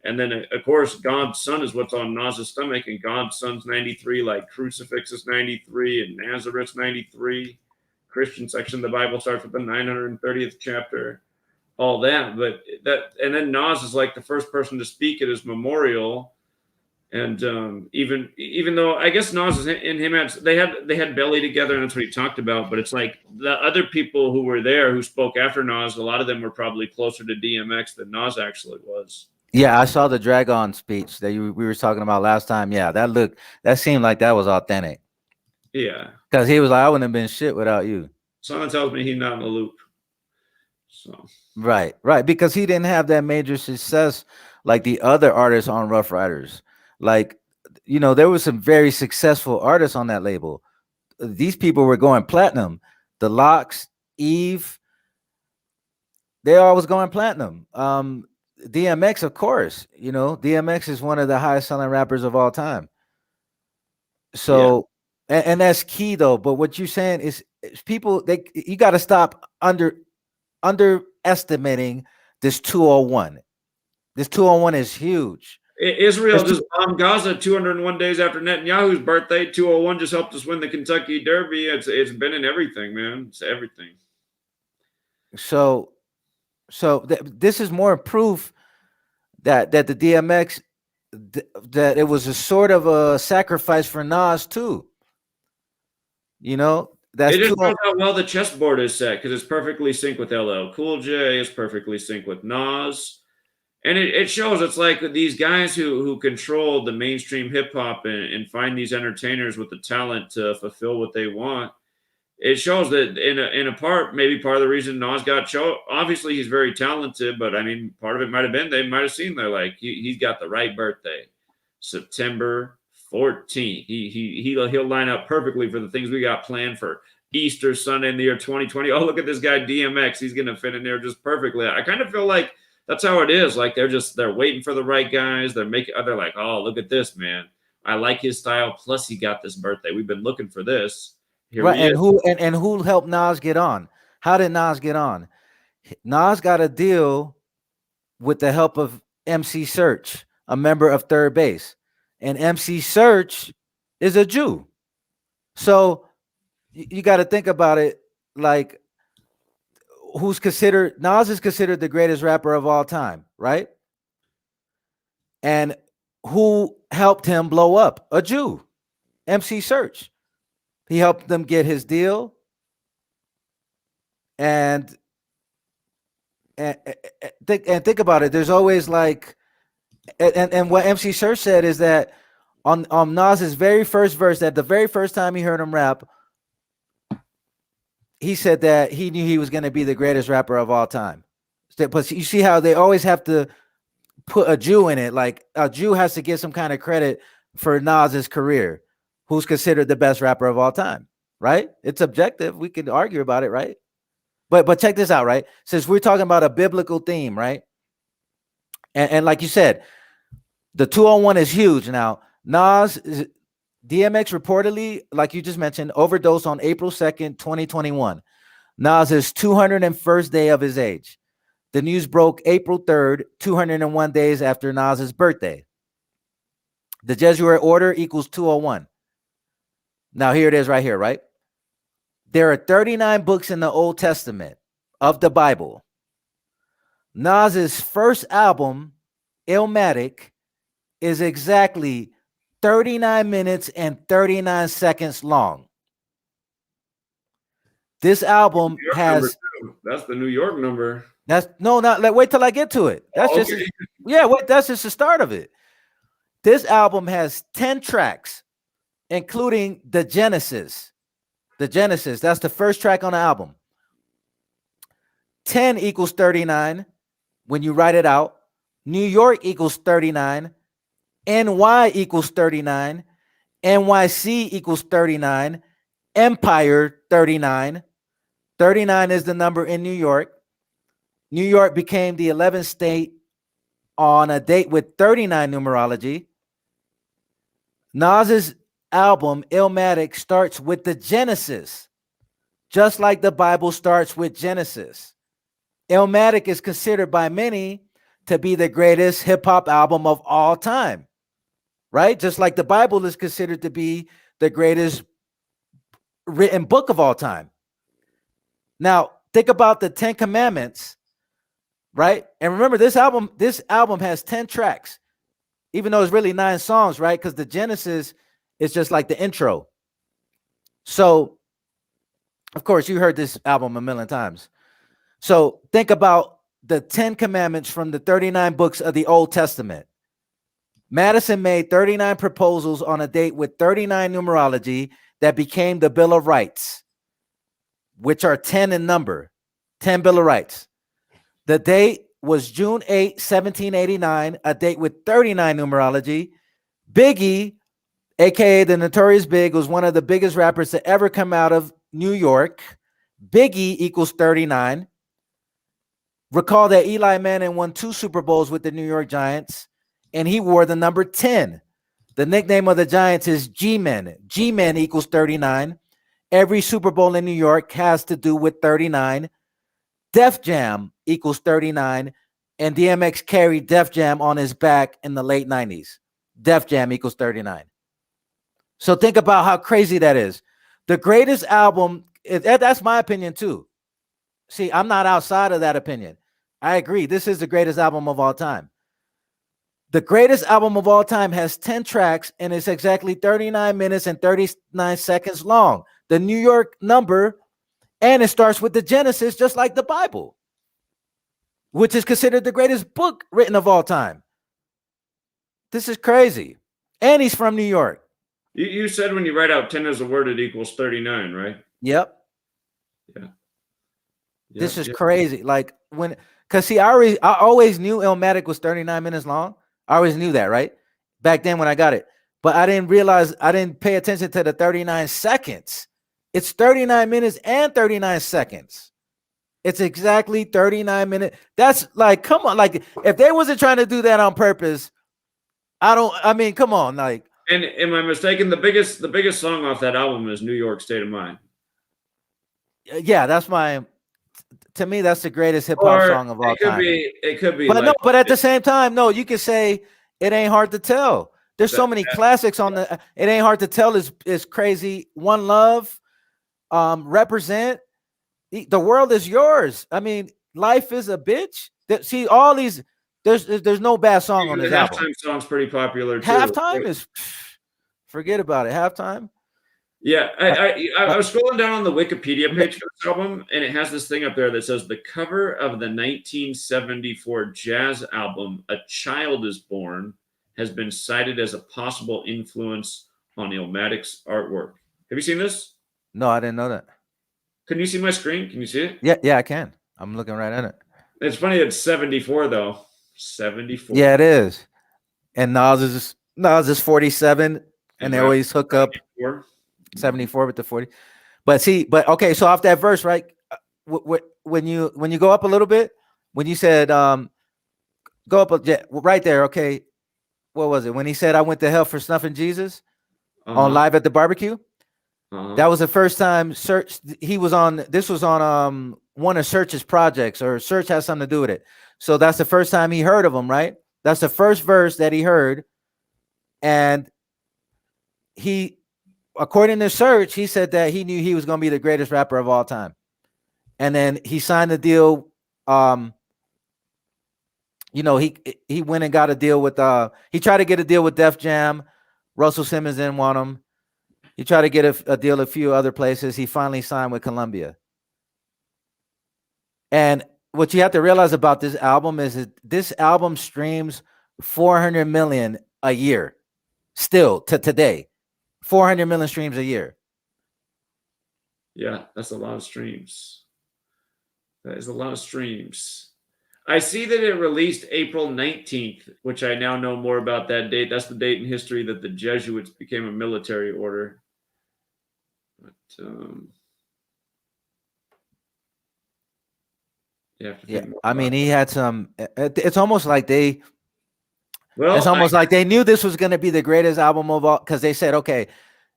A: And then, of course, God's Son is what's on Nas' stomach, and God's Son's 93, like Crucifix is 93, and Nazareth's 93. Christian section of the Bible starts with the 930th chapter, all that. And then Nas is like the first person to speak at his memorial. And even though I guess Nas and him they had Belly together, and that's what he talked about. But it's like the other people who were there who spoke after Nas, a lot of them were probably closer to DMX than Nas actually was.
B: Yeah, I saw the Dragon speech that we were talking about last time. Yeah, that seemed like that was authentic.
A: Yeah,
B: because he was like, I wouldn't have been shit without you.
A: Someone tells me he's not in the loop. So
B: right, because he didn't have that major success like the other artists on Rough Riders. Like, there was some very successful artists on that label. These people were going platinum. The Locks, Eve, they all was going platinum. DMX, of course, DMX is one of the highest selling rappers of all time. So, yeah. and that's key though. But what you're saying is people, you got to stop underestimating this 201. This 201 is huge.
A: Israel just bombed Gaza 201 days after Netanyahu's birthday. 201 just helped us win the Kentucky Derby. It's been in everything, man. It's everything.
B: So this is more proof that the DMX, that it was a sort of a sacrifice for Nas too. That's
A: it just shows how well the chessboard is set, because it's perfectly synced with LL Cool J. It's perfectly synced with Nas. And it shows it's like these guys who control the mainstream hip hop and find these entertainers with the talent to fulfill what they want. It shows that in a part, maybe part of the reason Nas got show. Obviously, he's very talented, but I mean, part of it might have been they might have seen they're like he's got the right birthday, September 14th. He'll line up perfectly for the things we got planned for Easter Sunday in the year 2020. Oh, look at this guy DMX. He's gonna fit in there just perfectly. I kind of feel like that's how it is. Like they're waiting for the right guys. They're like, oh, look at this, man. I like his style. Plus, he got this birthday. We've been looking for this.
B: Here right, and who helped Nas get on? How did Nas get on? Nas got a deal with the help of MC Search, a member of Third Base, and MC Search is a Jew. So you got to think about it. Like, Nas is considered the greatest rapper of all time, right? And who helped him blow up? A Jew, MC Search. He helped them get his deal. And think about it. There's always like, and what MC Search said is that on Nas's very first verse, that the very first time he heard him rap, he said that he knew he was going to be the greatest rapper of all time. But you see how they always have to put a Jew in it. Like a Jew has to get some kind of credit for Nas's career, who's considered the best rapper of all time, right? It's objective. We can argue about it, right? But check this out, right? Since we're talking about a biblical theme, right? And like you said, the 201 is huge. Now, DMX reportedly, like you just mentioned, overdosed on April 2nd, 2021. Nas's 201st day of his age. The news broke April 3rd, 201 days after Nas's birthday. The Jesuit order equals 201. Now, here it is right here, right? There are 39 books in the Old Testament of the Bible. Nas's first album, Illmatic, is exactly 39 minutes and 39 seconds long. This album has...
A: That's the New York number.
B: That's no, not like wait till I get to it. That's just that's just the start of it. This album has 10 tracks, including the Genesis. The Genesis, that's the first track on the album. 10 equals 39 when you write it out. New York equals 39. NY equals 39. NYC equals 39. Empire 39. 39 is the number in New York. New York became the 11th state on a date with 39 numerology. Nas's album, Illmatic, starts with the Genesis, just like the Bible starts with Genesis. Illmatic is considered by many to be the greatest hip-hop album of all time, right? Just like the Bible is considered to be the greatest written book of all time. Now, think about the 10 Commandments, right? And remember, this album has 10 tracks, even though it's really 9 songs, right? Because the Genesis is just like the intro. So, of course, you heard this album a million times. So think about the 10 commandments from the 39 books of the Old Testament. Madison made 39 proposals on a date with 39 numerology that became the Bill of Rights, which are 10 in number, 10 Bill of Rights. The date was June 8, 1789, a date with 39 numerology. Biggie, aka the Notorious Big, was one of the biggest rappers to ever come out of New York. Biggie equals 39. Recall that Eli Manning won 2 Super Bowls with the New York Giants, and he wore the number 10. The nickname of the Giants is G-Men. G-Men equals 39. Every Super Bowl in New York has to do with 39. Def Jam equals 39, and DMX carried Def Jam on his back in the late 90s. Def Jam equals 39. So think about how crazy that is. The greatest album, that's my opinion too. See, I'm not outside of that opinion. I agree. This is the greatest album of all time. The greatest album of all time has 10 tracks, and it's exactly 39 minutes and 39 seconds long. The New York number, and it starts with the Genesis, just like the Bible, which is considered the greatest book written of all time. This is crazy. And he's from New York.
A: You said when you write out 10 as a word, it equals 39, right?
B: Yep.
A: Yeah.
B: This is crazy. Like because see, I always knew Illmatic was 39 minutes long. I always knew that, right? Back then when I got it. But I didn't pay attention to the 39 seconds. It's 39 minutes and 39 seconds. It's exactly 39 minutes. That's like, come on. Like, if they wasn't trying to do that on purpose, come on. Like,
A: and am I mistaken? The biggest song off that album is New York State of Mind.
B: Yeah, to me, that's the greatest hip hop song of all time.
A: It could be.
B: But but at the same time, no, you could say It Ain't Hard to Tell. There's so many classics on the It Ain't Hard to Tell is crazy. One Love, Represent. The World Is Yours. I mean, Life Is a Bitch. See, all these, there's no bad song on this album.
A: Halftime song's pretty popular too.
B: Halftime is, forget about it. Halftime.
A: Yeah, I was scrolling down on the Wikipedia page for this album, and it has this thing up there that says the cover of the 1974 jazz album "A Child Is Born" has been cited as a possible influence on Illmatic's artwork. Have you seen this?
B: No, I didn't know that.
A: Can you see my screen? Can you see it?
B: Yeah, I can. I'm looking right at it.
A: It's funny. It's 74 though. 74.
B: Yeah, it is. And Nas is 47, and they
A: rap
B: always hook up
A: 74.
B: 74 with the 40. But okay, so off that verse, right? When you go up a little bit, when you said go up right there, okay. What was it? When he said I went to hell for snuffing Jesus on Live at the Barbecue? That was the first time Search he was on. This was on one of Search's projects, or Search has something to do with it. So that's the first time he heard of him, right? That's the first verse that he heard. And he, according to Search, he said that he knew he was going to be the greatest rapper of all time. And then he signed a deal. He went and got a deal with he tried to get a deal with Def Jam. Russell Simmons didn't want him. He tried to get a deal a few other places. He finally signed with Columbia. And what you have to realize about this album is that this album streams 400 million a year. Still to today, 400 million streams a year.
A: Yeah, that's a lot of streams. That is a lot of streams. I see that it released April 19th, which I now know more about that date. That's the date in history that the Jesuits became a military order. But,
B: I mean, he had some. It's almost like they. Well, it's almost like they knew this was going to be the greatest album of all, because they said, "Okay,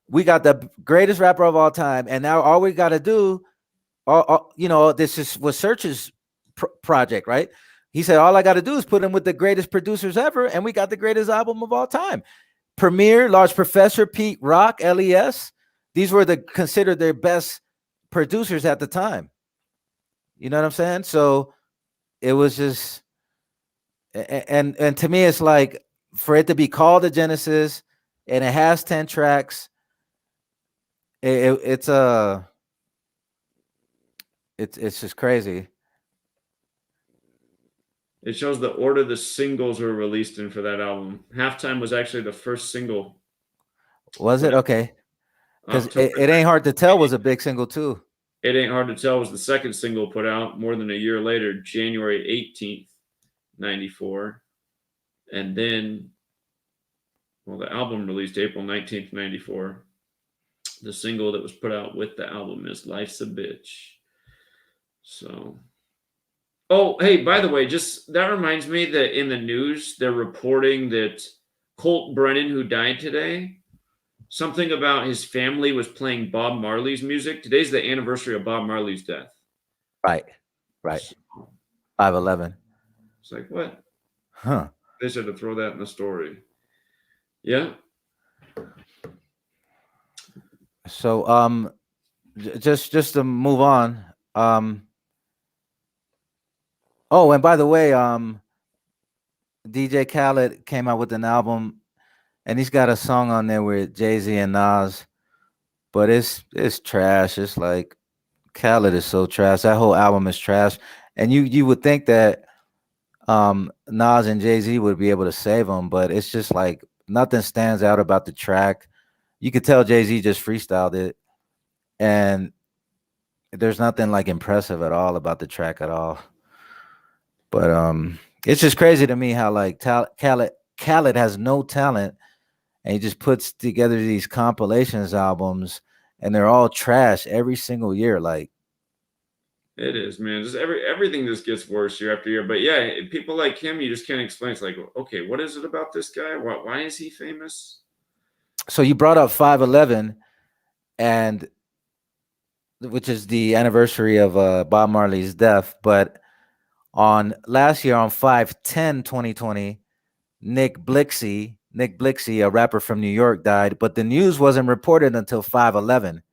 B: we got the greatest rapper of all time, and now all we got to do, this was Search's project, right?" He said, "All I got to do is put him with the greatest producers ever, and we got the greatest album of all time." Premier, Large Professor, Pete Rock, LES. These were considered their best producers at the time. You know what I'm saying? So it was just, and to me, it's like, for it to be called a Genesis and it has 10 tracks, it's just crazy.
A: It shows the order the singles were released in for that album. Halftime was actually the first single.
B: Was it? Okay. Because it ain't hard to tell was a big single too.
A: It Ain't Hard to Tell was the second single put out more than a year later, January 18th, 94. And then, well, the album released April 19th, 94. The single that was put out with the album is Life's a Bitch. So, oh, hey, by the way, just that reminds me that in the news, they're reporting that Colt Brennan, who died today, something about his family was playing Bob Marley's music. Today's the anniversary of Bob Marley's death.
B: Right. 5/11.
A: It's like, what?
B: Huh.
A: They said to throw that in the story. Yeah.
B: So, just to move on. Oh, and by the way, DJ Khaled came out with an album, and he's got a song on there with Jay-Z and Nas, but it's trash. It's like, Khaled is so trash. That whole album is trash. And you would think that Nas and Jay-Z would be able to save him, but it's just like nothing stands out about the track. You could tell Jay-Z just freestyled it, and there's nothing like impressive at all about the track at all. But it's just crazy to me how like Khaled has no talent, and he just puts together these compilations albums, and they're all trash every single year. Like,
A: it is, man. Just everything just gets worse year after year. But yeah, people like him, you just can't explain. It's like, okay, what is it about this guy? Why is he famous?
B: So you brought up 5/11, and which is the anniversary of Bob Marley's death, but on last year on 5/10/2020, Nick Blixey, a rapper from New York, died, but the news wasn't reported until 5/11.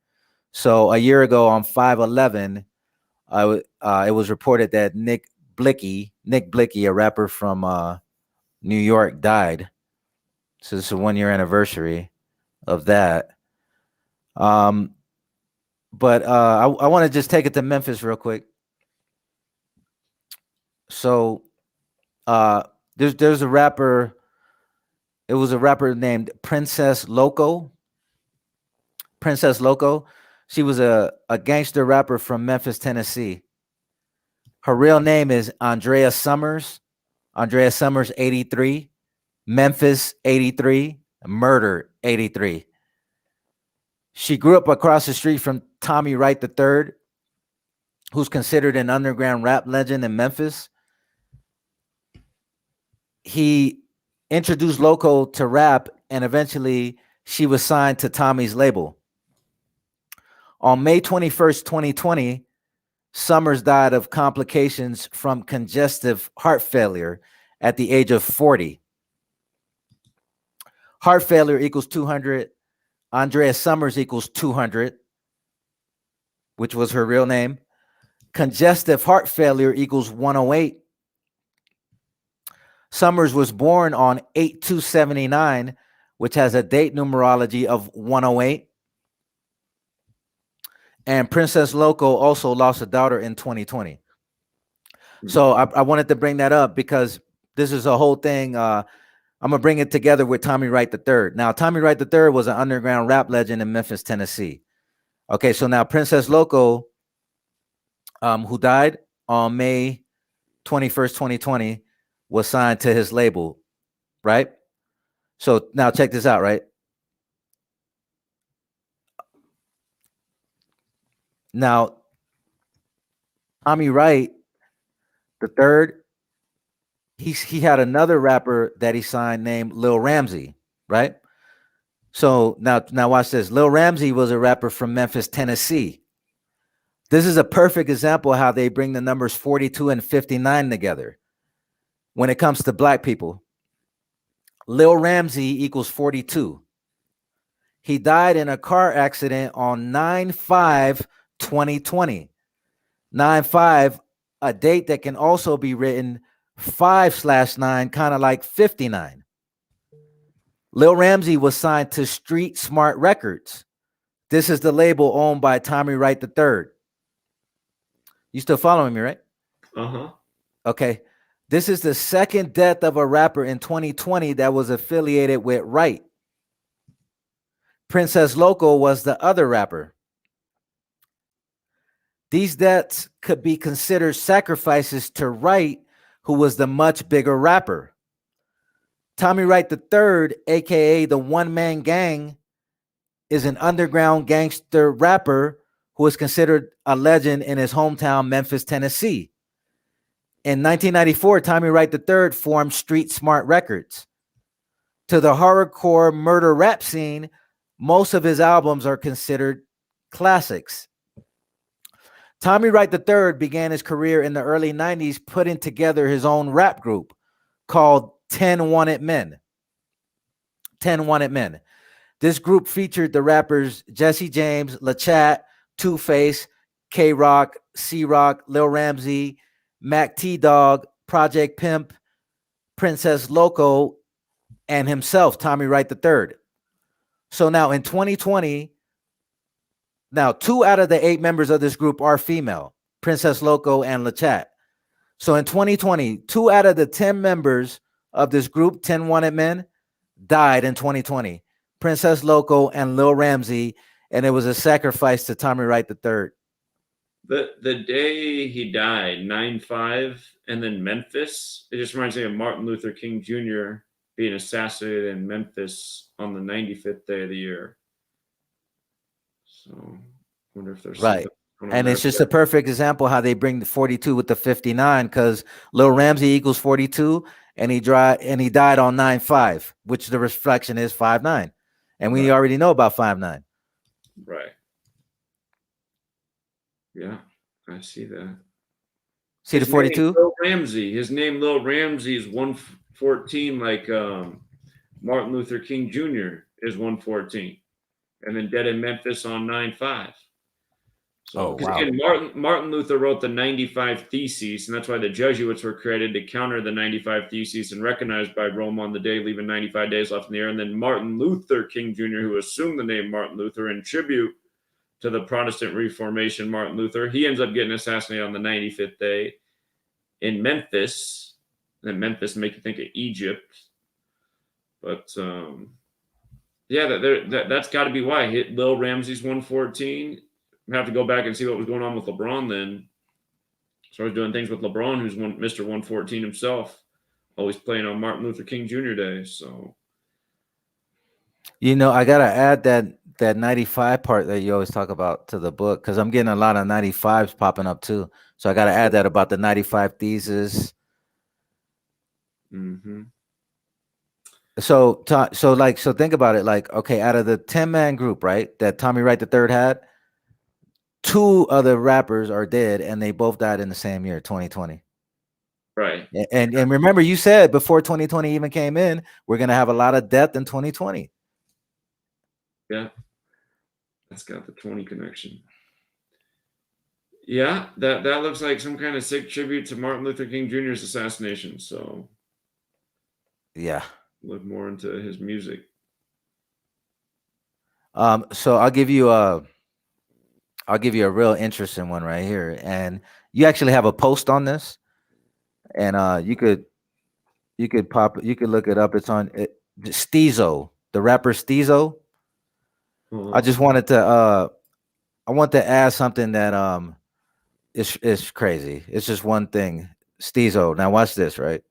B: So a year ago on 5/11, it was reported that Nick Blicky, a rapper from New York, died. So this is a 1-year anniversary of that. But I want to just take it to Memphis real quick. So there's a rapper. It was a rapper named Princess Loco. She was a gangster rapper from Memphis, Tennessee. Her real name is Andrea Summers. Andrea Summers, 83. Memphis, 83. Murder, 83. She grew up across the street from Tommy Wright III, who's considered an underground rap legend in Memphis. He introduced Loco to rap, and eventually she was signed to Tommy's label. On May 21st, 2020, Summers died of complications from congestive heart failure at the age of 40. Heart failure equals 200. Andrea Summers equals 200, which was her real name. Congestive heart failure equals 108. Summers was born on 8/2/79, which has a date numerology of 108. And Princess Loco also lost a daughter in 2020. So I wanted to bring that up because this is a whole thing. I'm going to bring it together with Tommy Wright III. Now, Tommy Wright III was an underground rap legend in Memphis, Tennessee. Okay, so now Princess Loco, who died on May 21st, 2020, was signed to his label, right? So now check this out, right? Now, Tommy Wright III, he had another rapper that he signed named Lil Ramsey, right? So now watch this. Lil Ramsey was a rapper from Memphis, Tennessee. This is a perfect example of how they bring the numbers 42 and 59 together when it comes to black people. Lil Ramsey equals 42. He died in a car accident on 9/5/2020. 9/5, a date that can also be written 5/9, kind of like 59. Lil Ramsey was signed to Street Smart Records. This is the label owned by Tommy Wright III. You still following me, right?
A: Uh-huh.
B: Okay. This is the second death of a rapper in 2020 that was affiliated with Wright. Princess Loco was the other rapper. These deaths could be considered sacrifices to Wright, who was the much bigger rapper. Tommy Wright III, aka the One Man Gang, is an underground gangster rapper who is considered a legend in his hometown, Memphis, Tennessee. In 1994, Tommy Wright III formed Street Smart Records. To the horrorcore murder rap scene, most of his albums are considered classics. Tommy Wright III began his career in the early 90s putting together his own rap group called 10 Wanted Men. 10 Wanted Men. This group featured the rappers Jesse James, LaChat, Two-Face, K-Rock, C-Rock, Lil Ramsey, Mac T-Dog, Project Pimp, Princess Loco, and himself, Tommy Wright III. So now in 2020, now 2 out of the 8 members of this group are female, Princess Loco and LaChat. So in 2020, 2 out of the 10 members of this group, 10 Wanted Men, died in 2020. Princess Loco and Lil Ramsey, and it was a sacrifice to Tommy Wright III.
A: The day he died, 9/5, and then Memphis, it just reminds me of Martin Luther King Jr. being assassinated in Memphis on the 95th day of the year. So I wonder if there's
B: right. And it's just a perfect example how they bring the 42 with the 59, because Lil Ramsey equals 42, and he died on 9/5, which the reflection is 5/9. And we already know about 5/9.
A: Right. Yeah, I see that.
B: See the 42?
A: Lil Ramsey. His name, Lil Ramsey, is 114, like Martin Luther King Jr. is 114. And then dead in Memphis on 9/5. So,
B: wow.
A: Again, Martin Luther wrote the 95 Theses, and that's why the Jesuits were created, to counter the 95 Theses and recognized by Rome on the day, leaving 95 days left in the year. And then Martin Luther King Jr., who assumed the name Martin Luther in tribute to the Protestant Reformation, Martin Luther, he ends up getting assassinated on the 95th day in Memphis. And Memphis make you think of Egypt. But yeah, that's got to be why. Lil Ramsey's 114. have to go back and see what was going on with LeBron then. So I was doing things with LeBron, who's Mr. 114 himself, always playing on Martin Luther King Jr. Day. So,
B: I gotta add that 95 part that you always talk about to the book, because I'm getting a lot of 95s popping up too. So I gotta add that about the 95 thesis.
A: mm-hmm.
B: So think about it. Like, okay, out of the 10-man group, right, that Tommy Wright III had, 2 other rappers are dead, and they both died in the same year, 2020.
A: Right.
B: And remember, you said before 2020 even came in, we're gonna have a lot of death in 2020.
A: Yeah, that's got the 20 connection. Yeah, that looks like some kind of sick tribute to Martin Luther King Jr.'s assassination. So,
B: yeah,
A: look more into his music.
B: So I'll give you a real interesting one right here, and you actually have a post on this, and you could look it up. It's on Steezo, the rapper Steezo. I just wanted to I want to add something that is crazy. It's just one thing. Steezo. Now watch this, right?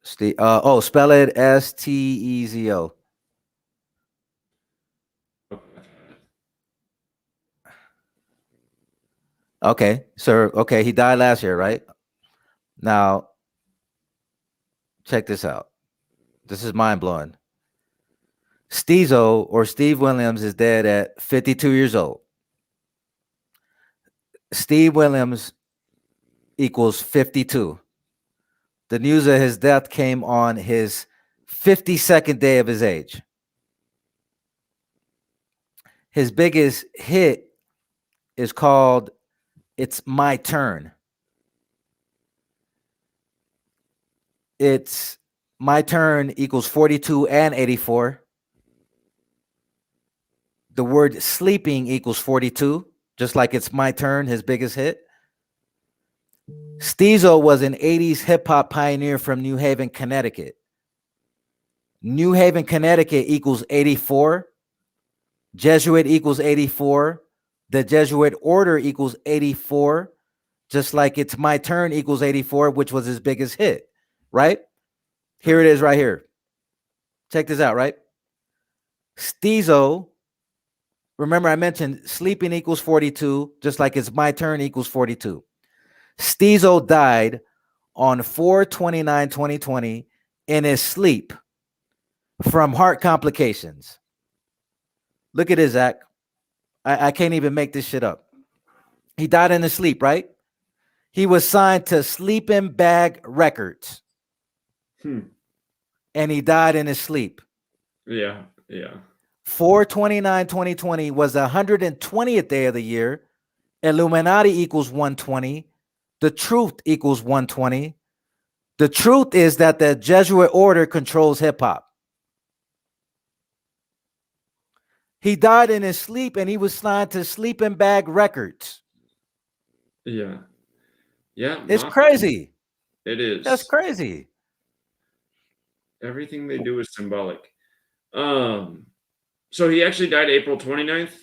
B: Spell it Steezo. Okay, sir. Okay, he died last year, right? Now, check this out. This is mind blowing. Steezo, or Steve Williams, is dead at 52 years old. Steve Williams equals 52. The news of his death came on his 52nd day of his age. His biggest hit is called "It's My Turn." It's My Turn equals 42 and 84. The word sleeping equals 42, just like It's My Turn, his biggest hit. Steezo was an 80s hip hop pioneer from New Haven, Connecticut. New Haven, Connecticut equals 84. Jesuit equals 84. The Jesuit order equals 84. Just like It's My Turn equals 84, which was his biggest hit, right? Here it is right here. Check this out, right? Steezo, remember I mentioned sleeping equals 42, just like It's My Turn equals 42. Steezo died on 4/29/2020 in his sleep from heart complications. Look at his Zach. I can't even make this shit up. He died in his sleep, right? He was signed to Sleeping Bag Records. And he died in his sleep.
A: Yeah.
B: 4/29/2020 was the 120th day of the year. Illuminati equals 120. The truth equals 120. The truth is that the Jesuit order controls hip hop. He died in his sleep, and he was signed to Sleeping Bag Records.
A: Yeah.
B: It's crazy.
A: It is.
B: That's crazy.
A: Everything they do is symbolic. So he actually died April 29th.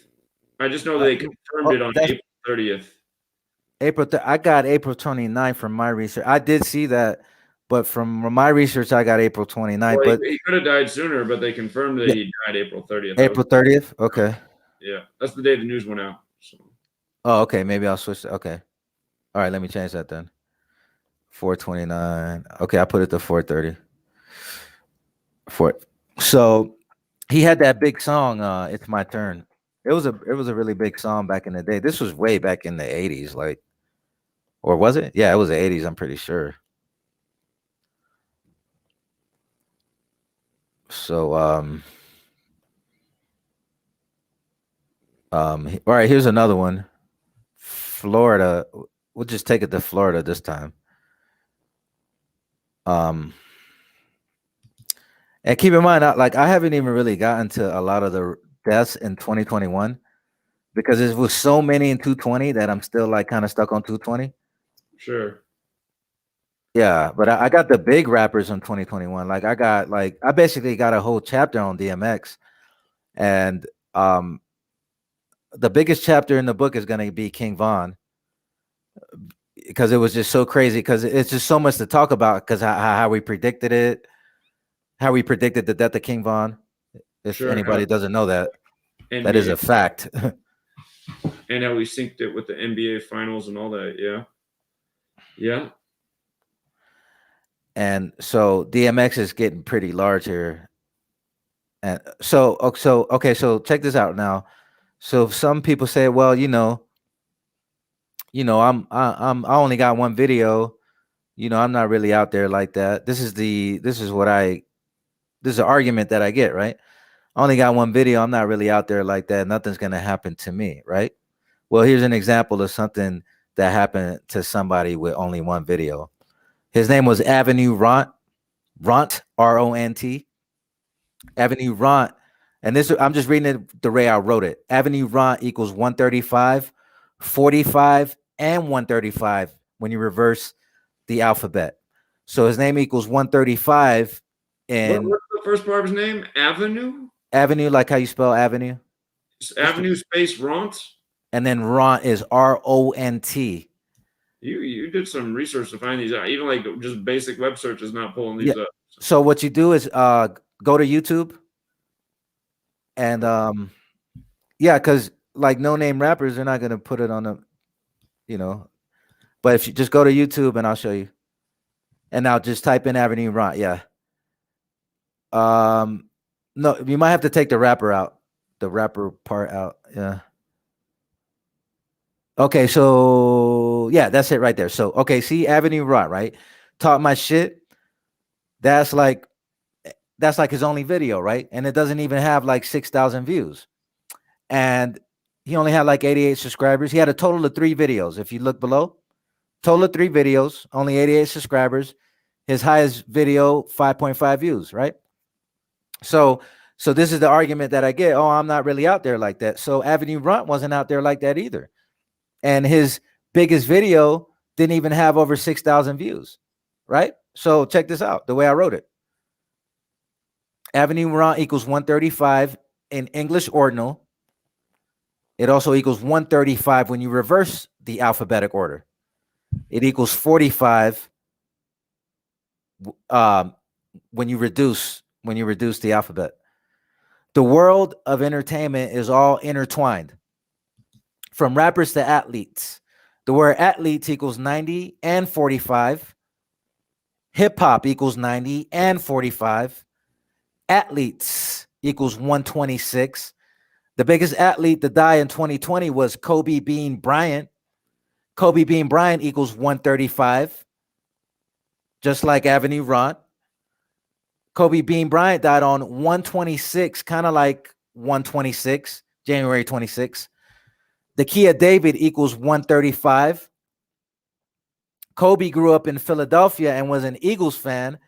A: I just know they confirmed it on April 30th.
B: I got April 29th from my research. I did see that, but from my research, I got April 29th.
A: Well,
B: but
A: he could have died sooner, but they confirmed that he died April 30th.
B: April 30th? Okay.
A: Yeah, that's the day the news went out. So.
B: Oh, okay. Maybe I'll switch. Okay. All right, let me change that then. 4/29. Okay, I put it to 4/30. So he had that big song, "It's My Turn." It was a really big song back in the day. This was way back in the 80s, like, or was it? Yeah, it was the 80s, I'm pretty sure. So all right, here's another one. Florida. We'll just take it to Florida this time. And keep in mind, I haven't even really gotten to a lot of the deaths in 2021 because it was so many in 220 that I'm still like kind of stuck on 220.
A: Sure.
B: Yeah, but I got the big rappers in 2021. I basically got a whole chapter on DMX, and the biggest chapter in the book is going to be King Von, because it was just so crazy, because it's just so much to talk about, because how we predicted it, how we predicted the death of King Von. If anybody doesn't know that, NBA. That is a fact.
A: And how we synced it with the NBA finals and all that. Yeah. Yeah.
B: And so DMX is getting pretty large here. And okay, so check this out now. So some people say, well, I only got one video. I'm not really out there like that. This is the argument that I get, right? I only got one video. I'm not really out there like that. Nothing's going to happen to me, right? Well, here's an example of something that happened to somebody with only one video. His name was Avenue Ront, R-O-N-T. Avenue Ront. And this, I'm just reading it the way I wrote it. Avenue Ront equals 135, 45, and 135 when you reverse the alphabet. So his name equals 135. And
A: what's the first part of his name? Avenue?
B: Avenue, like how you spell avenue?
A: Avenue space Ront?
B: And then Ront is R-O-N-T.
A: You did some research to find these out. Even like just basic web search is not pulling these up.
B: So what you do is go to YouTube. And because like no name rappers, they're not gonna put it on the, but if you just go to YouTube and I'll show you. And now just type in Avenue Ront. Yeah. No, you might have to take the rapper part out. Yeah. Okay, so yeah, that's it right there. So okay, see Avenue Ront, right? Talk my shit. That's like his only video, right? And it doesn't even have like 6,000 views. And he only had like 88 subscribers. He had a total of 3 videos. If you look below, total of 3 videos, only 88 subscribers. His highest video, 5.5 views, right? So this is the argument that I get. Oh, I'm not really out there like that. So Avenue Ront wasn't out there like that either. And his biggest video didn't even have over 6,000 views, right? So check this out, the way I wrote it. Avenue Ront equals 135 in English ordinal. It also equals 135 when you reverse the alphabetic order. It equals 45 when you reduce the alphabet. The world of entertainment is all intertwined, from rappers to athletes. The word athletes equals 90 and 45. Hip hop equals 90 and 45. Athletes equals 126. The biggest athlete to die in 2020 was Kobe Bean Bryant. Kobe Bean Bryant equals 135, just like Avenue Ront. Kobe Bean Bryant died on 126, kind of like 126, January 26. The Kia David equals 135. Kobe grew up in Philadelphia and was an Eagles fan.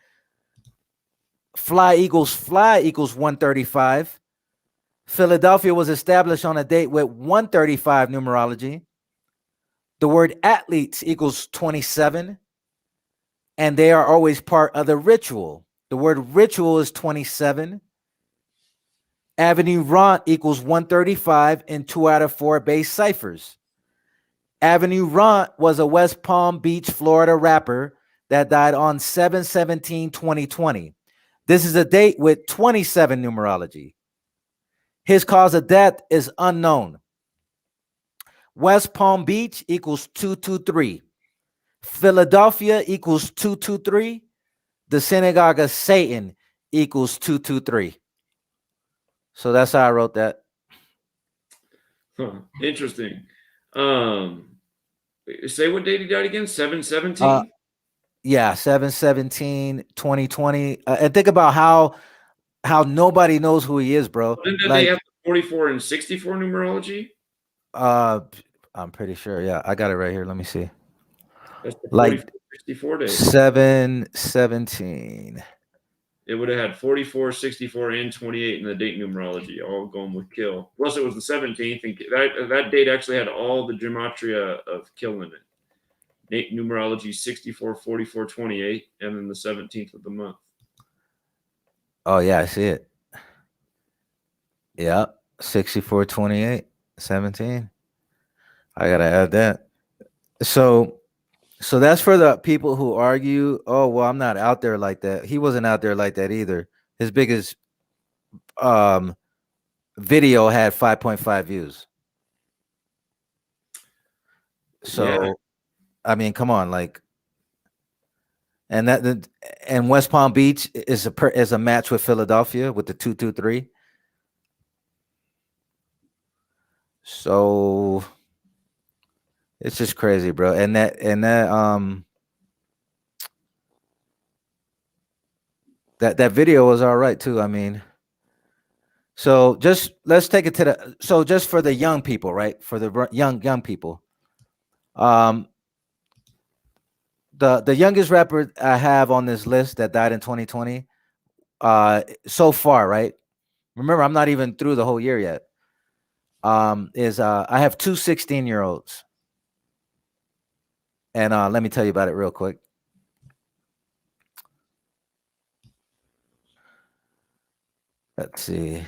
B: Fly equals 135. Philadelphia was established on a date with 135 numerology. The word athletes equals 27. And they are always part of the ritual. The word ritual is 27. Avenue Ront equals 135 in 2 out of 4 base ciphers. Avenue Ront was a West Palm Beach, Florida rapper that died on 7/17/2020. This is a date with 27 numerology. His cause of death is unknown. West Palm Beach equals 223. Philadelphia equals 223. The synagogue of Satan equals 223. So that's how I wrote that.
A: Huh. Interesting. Say what date he died again? 7/17?
B: Yeah, 7/17/2020. And think about how nobody knows who he is, bro.
A: Didn't they have 44 and 64 numerology?
B: I'm pretty sure. Yeah, I got it right here. Let me see.
A: That's the 44 days.
B: 7/17.
A: It would have had 44, 64, and 28 in the date numerology, all going with kill. Plus, it was the 17th, and that date actually had all the gematria of kill in it. Date numerology 64, 44, 28, and then the 17th of the month.
B: Oh, yeah, I see it. Yeah, 64, 28. 17. I gotta add that. So that's for the people who argue, oh well, I'm not out there like that. He wasn't out there like that either. His biggest video had 5.5 views. So yeah. I mean, come on, like, and West Palm Beach is a match with Philadelphia with the 2-2-3. So it's just crazy, bro. And that video was all right too. I mean, so just let's take it to just for the young people, right? For the young people. The youngest rapper I have on this list that died in 2020, so far, right? Remember, I'm not even through the whole year yet. I have two 16-year-olds. And let me tell you about it real quick. Let's see.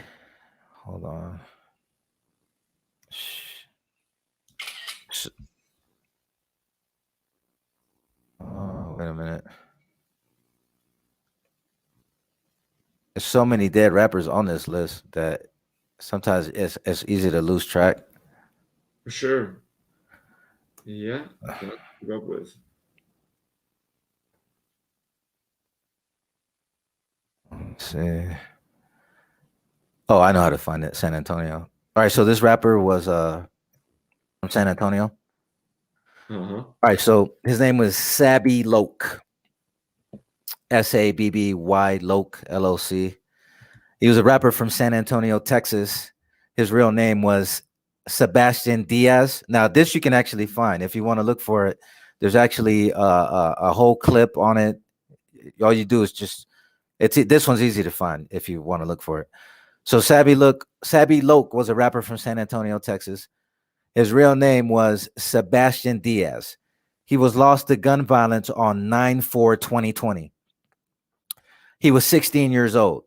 B: Hold on. Oh, wait a minute. There's so many dead rappers on this list that sometimes it's easy to lose track.
A: For sure. Yeah, that's what I grew up with.
B: Let's see. Oh, I know how to find it. San Antonio. All right, so this rapper was from San Antonio. All right, so his name was Sabby Loc. Sabby Loc, LOC. He was a rapper from San Antonio, Texas. His real name was Sebastian Diaz. Now, this you can actually find if you want to look for it. There's actually a whole clip on it. All you do is just this one's easy to find if you want to look for it. So Sabby Loc was a rapper from San Antonio, Texas. His real name was Sebastian Diaz. He was lost to gun violence on 9/4/2020. He was 16 years old,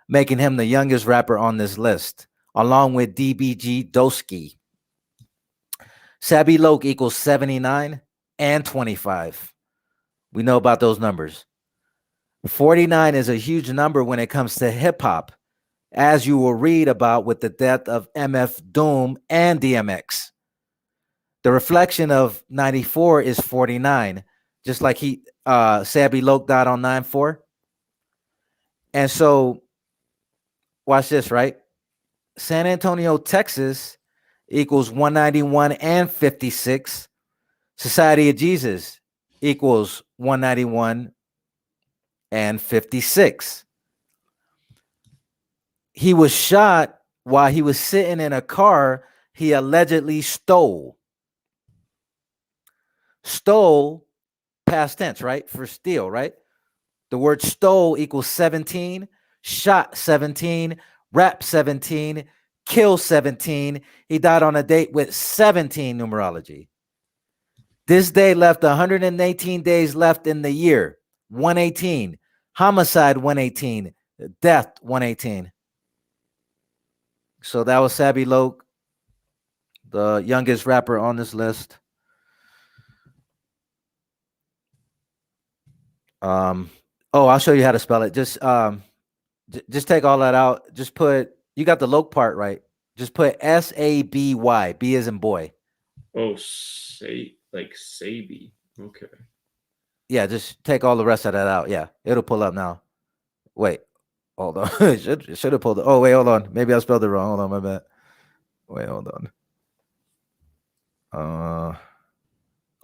B: making him the youngest rapper on this list, along with DBG Doski. Sabby Loc equals 79 and 25. We know about those numbers. 49 is a huge number when it comes to hip-hop, as you will read about with the death of MF Doom and DMX. The reflection of 94 is 49, just like Sabby Loc died on 9/4. And so, watch this, right? San Antonio, Texas equals 191 and 56. Society of Jesus equals 191 and 56. He was shot while he was sitting in a car he allegedly stole. Stole, past tense, right? For steal, right? The word stole equals 17, shot 17, rap 17, kill 17. He died on a date with 17 numerology. This day left 118 days left in the year. 118. Homicide 118. Death 118. So that was Sabby Loc, the youngest rapper on this list. I'll show you how to spell it. Just take all that out. Just put, you got the Loc part right. Just put Sabby. B as in boy.
A: Oh, Saby. Okay.
B: Yeah, just take all the rest of that out. Yeah, it'll pull up now. Wait, hold on. it should have pulled it. Oh, wait, hold on. Maybe I spelled it wrong. Hold on, my bad. Wait, hold on.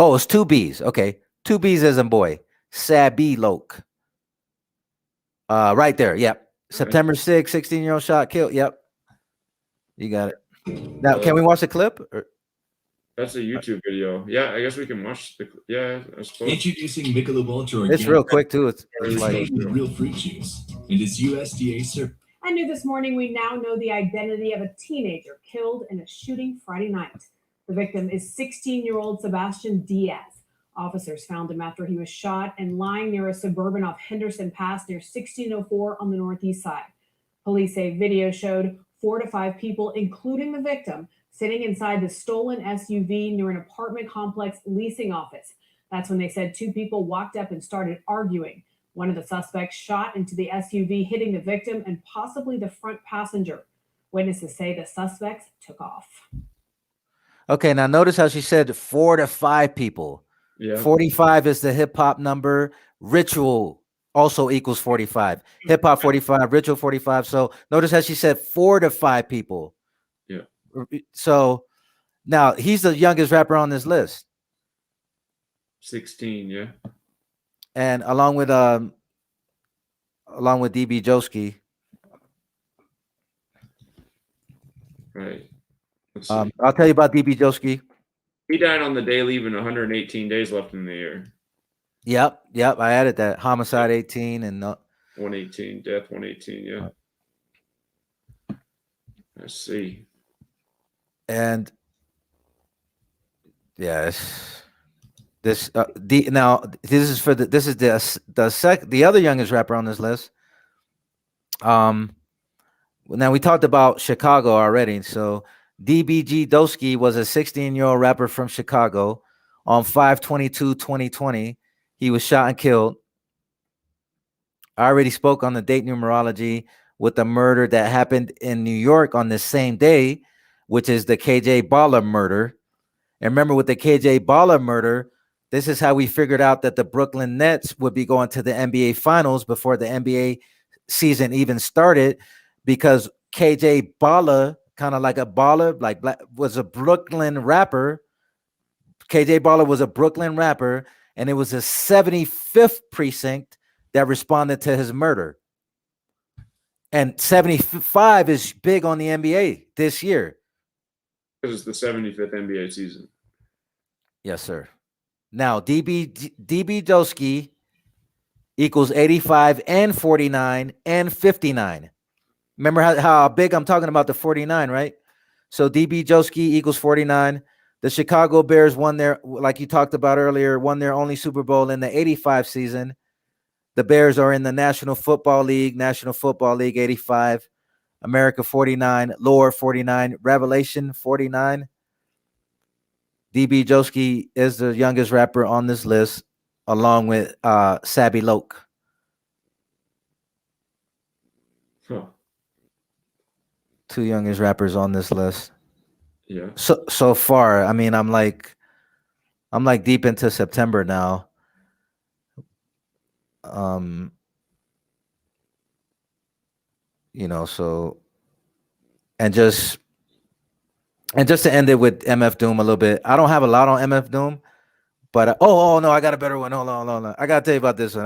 B: It's 2 B's. Okay, 2 B's as in boy. Sabby Loc. Right there. Yep. September 6th, 16-year-old shot, killed. Yep. You got it. Now, can we watch the clip?
A: That's a YouTube video. Yeah, I guess we can watch the. Yeah, I suppose.
C: Introducing Michelob Ultra.
B: It's real quick too. It's
C: like real fruit juice and it's USDA certified.
D: And new this morning, we now know the identity of a teenager killed in a shooting Friday night. The victim is 16-year-old Sebastian Diaz. Officers found him after he was shot and lying near a suburban off Henderson Pass near 1604 on the northeast side. Police say video showed 4 to 5 people, including the victim, sitting inside the stolen SUV near an apartment complex leasing office. That's when they said two people walked up and started arguing. One of the suspects shot into the SUV, hitting the victim and possibly the front passenger. Witnesses say the suspects took off.
B: Okay, now notice how she said 4 to 5 people.
A: Yeah.
B: 45 is the hip hop number. Ritual also equals 45. Hip hop 45, ritual 45. So notice how she said 4 to 5 people.
A: Yeah.
B: So now he's the youngest rapper on this list.
A: 16, yeah.
B: And along with DB Joski.
A: Right. Let's see.
B: I'll tell you about DB Joski.
A: He died on the day, leaving 118 days left in the year.
B: Yep. I added that. Homicide 18 and
A: 118, death 118, yeah. I see.
B: And yes, this is the other youngest rapper on this list. Now we talked about Chicago already. So DBG Doski was a 16-year-old rapper from Chicago. On 5/22/2020, he was shot and killed. I already spoke on the date numerology with the murder that happened in New York on the same day, which is the KJ Baller murder. And remember, with the KJ Baller murder, this is how we figured out that the Brooklyn Nets would be going to the NBA Finals before the NBA season even started, because KJ Baller, kind of like a baller, was a Brooklyn rapper. KJ Baller was a Brooklyn rapper, and it was the 75th precinct that responded to his murder. And 75 is big on the NBA this year.
A: Because it's the 75th NBA season.
B: Yes, sir. Now, DB Joski equals 85 and 49 and 59. Remember how big I'm talking about the 49, right? So DB Joski equals 49. The Chicago Bears won their, like you talked about earlier, won their only Super Bowl in the 85 season. The Bears are in the National Football League 85, America 49, Lore 49, Revelation 49. DB Joski is the youngest rapper on this list, along with Sabby Loke.
A: Huh.
B: Two youngest rappers on this list.
A: Yeah.
B: So far, I mean, I'm like deep into September now. So and just to end it with MF Doom a little bit. I don't have a lot on MF Doom, but oh no, I got a better one. Hold on. I gotta tell you about this one.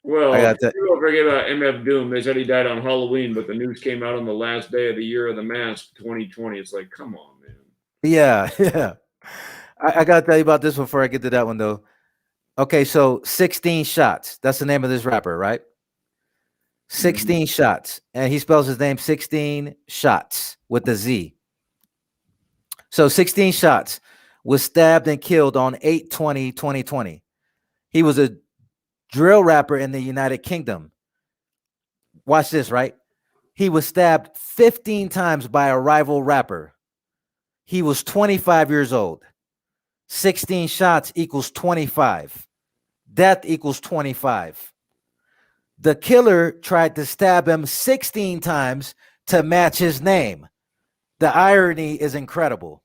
A: Well, don't forget about MF Doom. They said he died on Halloween, but the news came out on the last day of the year of the mask, 2020. It's like, come on, man.
B: Yeah. I gotta tell you about this before I get to that one, though. Okay, so 16 shots. That's the name of this rapper, right? 16 shots. And he spells his name 16 shots with the Z. So 16 shots, was stabbed and killed on 8/20/2020. He was a drill rapper in the United Kingdom. Watch this, right? He was stabbed 15 times by a rival rapper. He was 25 years old. 16 shots equals 25. Death equals 25. The killer tried to stab him 16 times to match his name. The irony is incredible.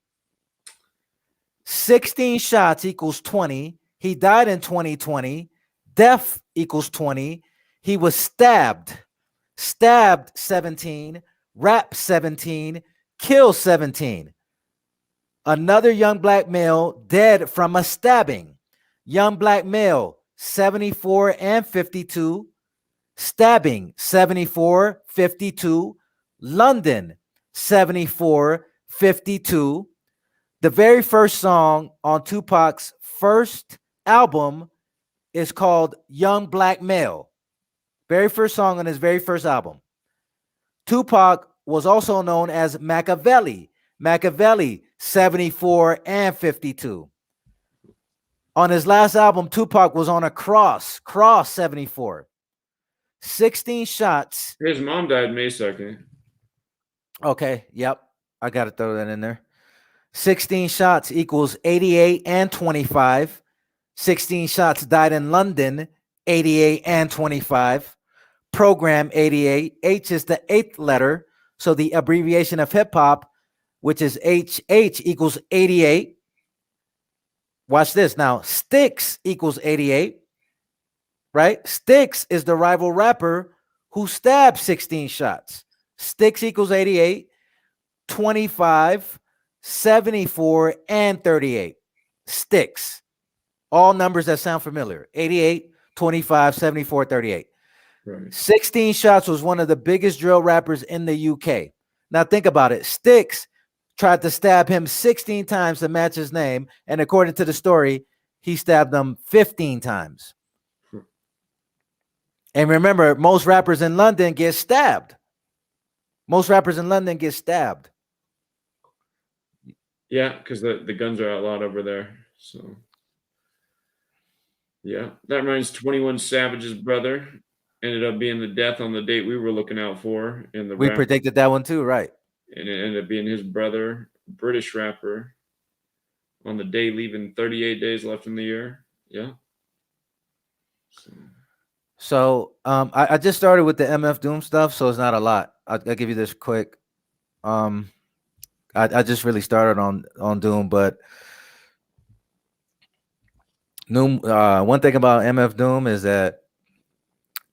B: 16 shots equals 20. He died in 2020. Death equals 20. He was stabbed 17, rapped 17, killed 17. Another young black male dead from a stabbing. Young black male, 74 and 52. Stabbing, 74, 52. London, 74, 52. The very first song on Tupac's first album is called Young Black Male. Very first song on his very first album. Tupac was also known as Machiavelli. Machiavelli, 74 and 52. On his last album, Tupac was on a cross 74. 16 shots.
A: His mom died May 2nd.
B: Okay, yep. I got to throw that in there. 16 shots equals 88 and 25. 16 shots died in London, 88 and 25. Program 88. H is the 8th letter. So the abbreviation of hip hop, which is HH, equals 88. Watch this now. Styx equals 88. Right? Styx is the rival rapper who stabbed 16 shots. Styx equals 88, 25, 74, and 38. Styx. All numbers that sound familiar. 88, 25, 74, 38.
A: Right.
B: 16 shots was one of the biggest drill rappers in the UK. Now think about it. Styx tried to stab him 16 times to match his name. And according to the story, he stabbed them 15 times. And remember, most rappers in London get stabbed. Most rappers in London get stabbed.
A: Yeah, because the guns are outlawed over there. So, yeah. That reminds 21 Savage's brother ended up being the death on the date we were looking out for.
B: We predicted that one too, right?
A: And it ended up being his brother, British rapper, on the day leaving 38 days left in the year. Yeah.
B: So I just started with the MF Doom stuff, so it's not a lot. I'll give you this quick. I just really started on Doom, but Doom. One thing about MF Doom is that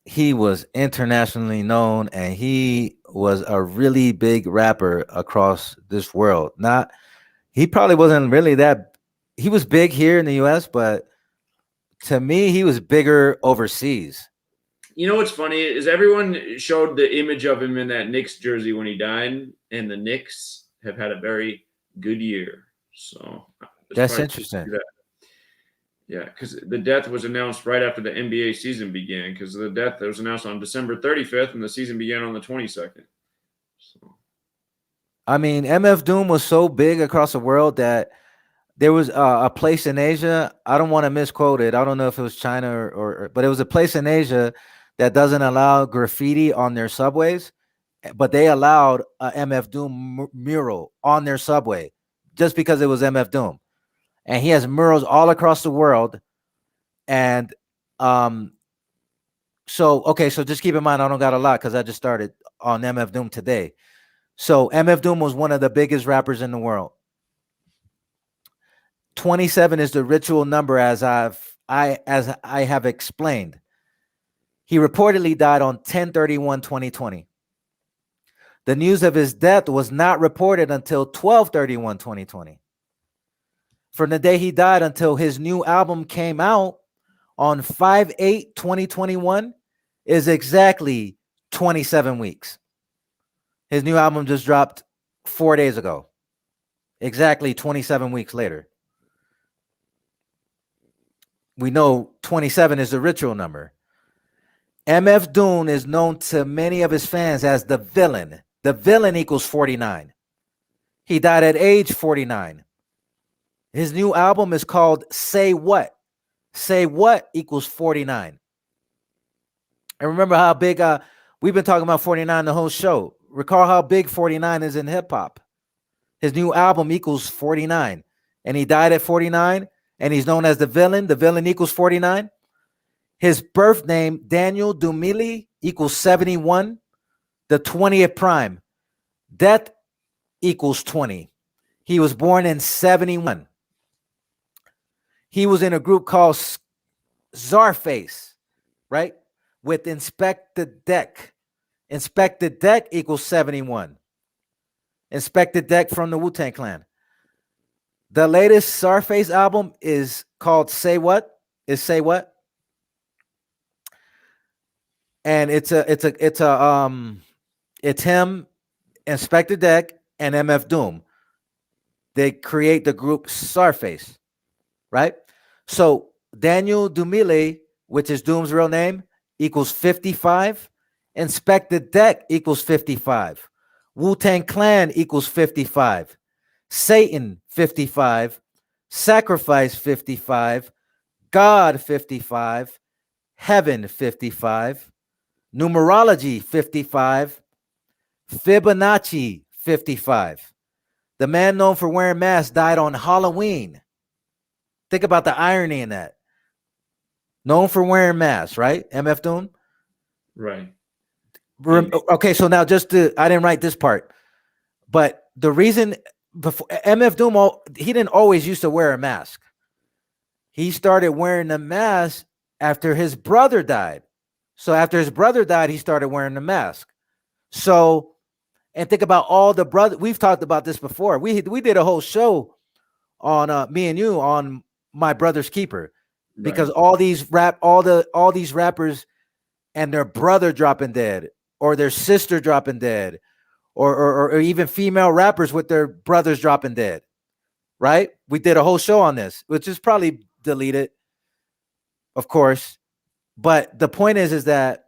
B: he was internationally known, and he was a really big rapper across this world. He probably wasn't really that. He was big here in the U.S., but to me, he was bigger overseas.
A: You know what's funny is everyone showed the image of him in that Knicks jersey when he died, and the Knicks have had a very good year. So
B: that's interesting.
A: Yeah, because the death was announced right after the NBA season began, because the death was announced on December 35th, and the season began on the 22nd. So,
B: I mean, MF Doom was so big across the world that there was a place in Asia. I don't want to misquote it. I don't know if it was China but it was a place in Asia that doesn't allow graffiti on their subways, but they allowed a MF Doom mural on their subway just because it was MF Doom. And he has murals all across the world. And so just keep in mind, I don't got a lot because I just started on MF Doom today. So MF Doom was one of the biggest rappers in the world. 27 is the ritual number, as I have explained. He reportedly died on 10/31/2020. The news of his death was not reported until 12/31/2020. From the day he died until his new album came out on 5/8/2021 is exactly 27 weeks. His new album just dropped 4 days ago. Exactly 27 weeks later. We know 27 is the ritual number. MF Doom is known to many of his fans as the villain. The villain equals 49. He died at age 49. His new album is called Say What. Say What equals 49. And remember how big we've been talking about 49 the whole show. Recall how big 49 is in hip hop. His new album equals 49. And he died at 49. And he's known as the villain. The villain equals 49. His birth name, Daniel Dumili, equals 71. The 20th prime. Death equals 20. He was born in 71. He was in a group called Czarface, right? With Inspector Deck. Inspector Deck equals 71. Inspector Deck from the Wu-Tang Clan. The latest Czarface album is called Say What? Is Say What? And it's him, Inspector Deck, and MF Doom. They create the group Czarface, right? So Daniel Dumile, which is Doom's real name, equals 55. Inspector Deck equals 55. Wu-Tang Clan equals 55. Satan 55. Sacrifice 55. God 55. Heaven 55. Numerology 55. Fibonacci 55. The man known for wearing masks died on Halloween. Think about the irony in that. Known for wearing masks, right? MF Doom?
A: Right.
B: Okay, so now I didn't write this part, but the reason before MF Doom, he didn't always used to wear a mask. He started wearing the mask after his brother died. So after his brother died, he started wearing the mask. So, and think about all the brothers. We've talked about this before. We did a whole show on me and you on My Brother's Keeper, because all these rappers and their brother dropping dead, or their sister dropping dead, or even female rappers with their brothers dropping dead. Right? We did a whole show on this, which is probably deleted, of course. But the point is that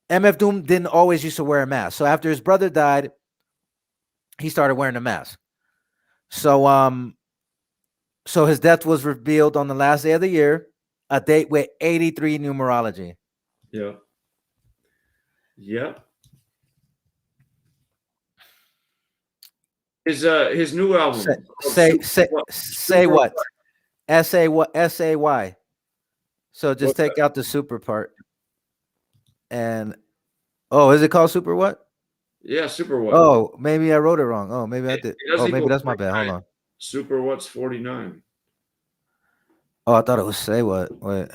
B: MF Doom didn't always used to wear a mask. So after his brother died, he started wearing a mask. So so his death was revealed on the last day of the year, a date with 83 numerology.
A: Yeah. Yep. His new album.
B: Say what? S-A-Y. So just
A: What's
B: take
A: that?
B: out the super part. And is it called super what?
A: Yeah, super what?
B: Oh, maybe I wrote it wrong. Oh, maybe I did. Oh, maybe that's my bad. Hold on.
A: Super what's 49?
B: Oh, I thought it was say what. Wait.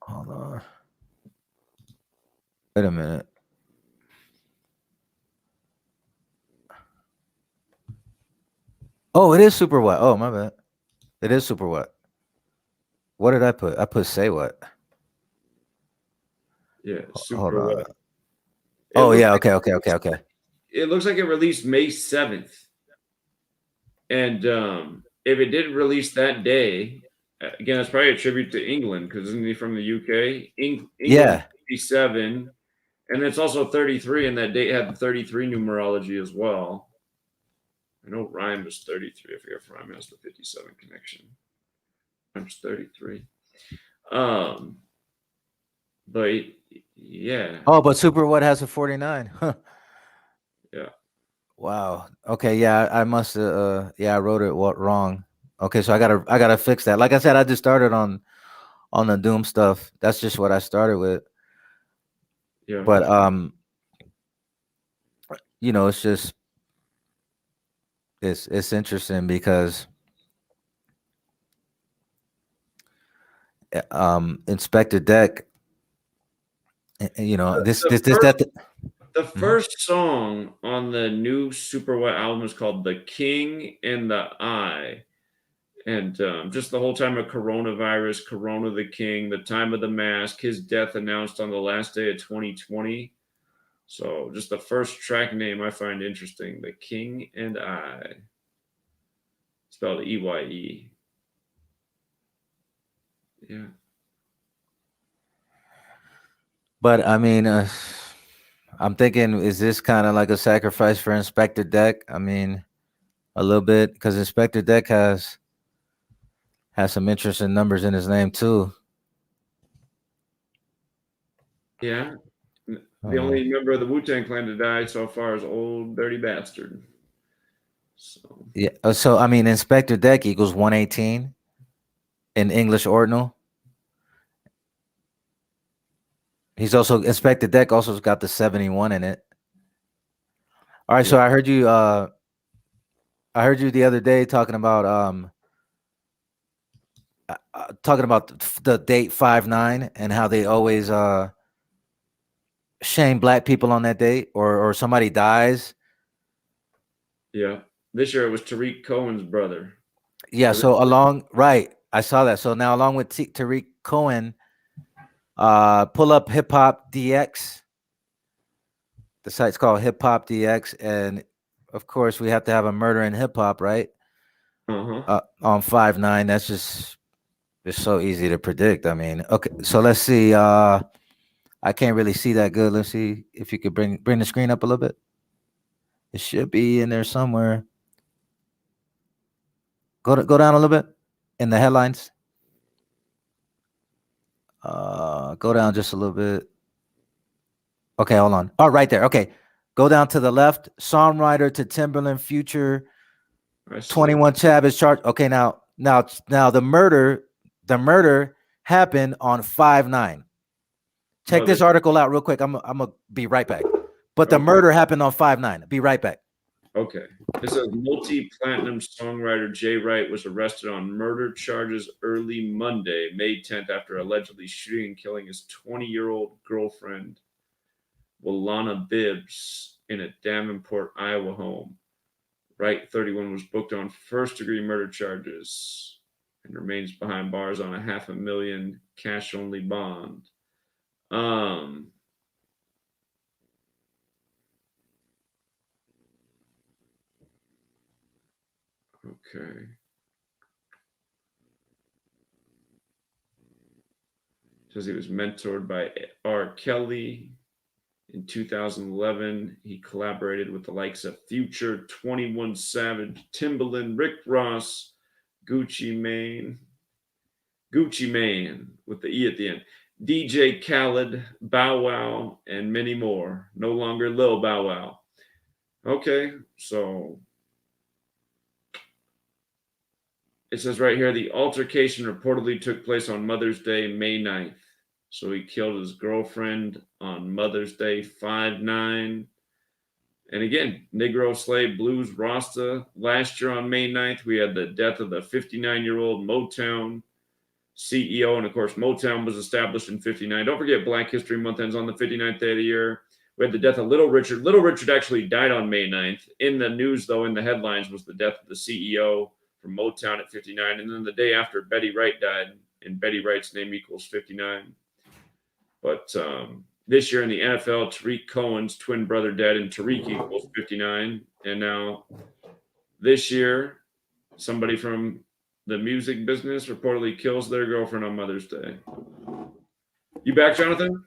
B: Hold on. Wait a minute. Oh, it is super what? Oh, my bad. It is super what? What did I put? I put say what?
A: Yeah, super
B: Hold on.
A: what?
B: Oh, yeah. Okay.
A: It looks like it released May 7th. And if it didn't release that day, again, that's probably a tribute to England, because isn't he from the UK? England,
B: Yeah.
A: 57. And it's also 33, and that date had the 33 numerology as well. I know Rhyme was 33. I forget if Rhyme has the 57 connection. Rhyme's 33. But yeah.
B: Oh, but super what has a 49? Huh.
A: Yeah.
B: Wow. Okay. Yeah, I must have. I wrote it wrong. Okay, so I gotta fix that. Like I said, I just started on the Doom stuff. That's just what I started with.
A: Yeah.
B: But it's just it's interesting because Inspector Deck.
A: The first song on the new Super Wet album is called "The King and the I," and just the whole time of coronavirus, Corona the King, the time of the mask, his death announced on the last day of 2020. So just the first track name I find interesting, "The King and I," spelled E-Y-E. Yeah.
B: But I mean, I'm thinking, is this kind of like a sacrifice for Inspector Deck? I mean, a little bit, because Inspector Deck has some interesting numbers in his name too.
A: Yeah. The only member of the Wu-Tang Clan to die so far is Old Dirty Bastard. So
B: yeah. So I mean, Inspector Deck equals 118 in English ordinal. He's also Inspector Deck also got the 71 in it. All right, so I heard you the other day talking about the date 5/9 and how they always shame black people on that date, or somebody dies.
A: Yeah. This year it was Tariq Cohen's brother.
B: Yeah, so I saw that. So now along with Tariq Cohen, pull up Hip Hop DX. The site's called Hip Hop DX, and of course we have to have a murder in hip hop, right?
A: Uh-huh.
B: On 5/9, that's just it's so easy to predict. I mean, okay, so let's see. I can't really see that good. Let's see if you could bring the screen up a little bit. It should be in there somewhere. Go down a little bit in the headlines. Go down just a little bit. Okay, hold on. Oh, right there. Okay. Go down to the left. Songwriter to Timberland, Future, 21 Chav is charged. Okay, now the murder happened on 5/9. Check this article out real quick. I'm gonna be right back. But the murder happened on 5/9. Be right back.
A: Okay. It says multi-platinum songwriter Jay Wright was arrested on murder charges early Monday, May 10th, after allegedly shooting and killing his 20-year-old girlfriend, Willana Bibbs, in a Davenport, Iowa home. Wright, 31, was booked on first-degree murder charges and remains behind bars on a $500,000 cash-only bond. Okay. Says he was mentored by R. Kelly. In 2011, he collaborated with the likes of Future, 21 Savage, Timbaland, Rick Ross, Gucci Mane with the E at the end, DJ Khaled, Bow Wow, and many more. No longer Lil Bow Wow. Okay, so it says right here, the altercation reportedly took place on Mother's Day, May 9th. So he killed his girlfriend on Mother's Day, 5/9. And again, Negro Slave Blues Rasta. Last year on May 9th, we had the death of the 59-year-old Motown CEO. And of course, Motown was established in 59. Don't forget, Black History Month ends on the 59th day of the year. We had the death of Little Richard. Little Richard actually died on May 9th. In the news, though, in the headlines, was the death of the CEO from Motown at 59. And then the day after, Betty Wright died, and Betty Wright's name equals 59. But this year in the NFL, Tariq Cohen's twin brother dead, and Tariq equals 59. And now this year, somebody from the music business reportedly kills their girlfriend on Mother's Day. You back, Jonathan?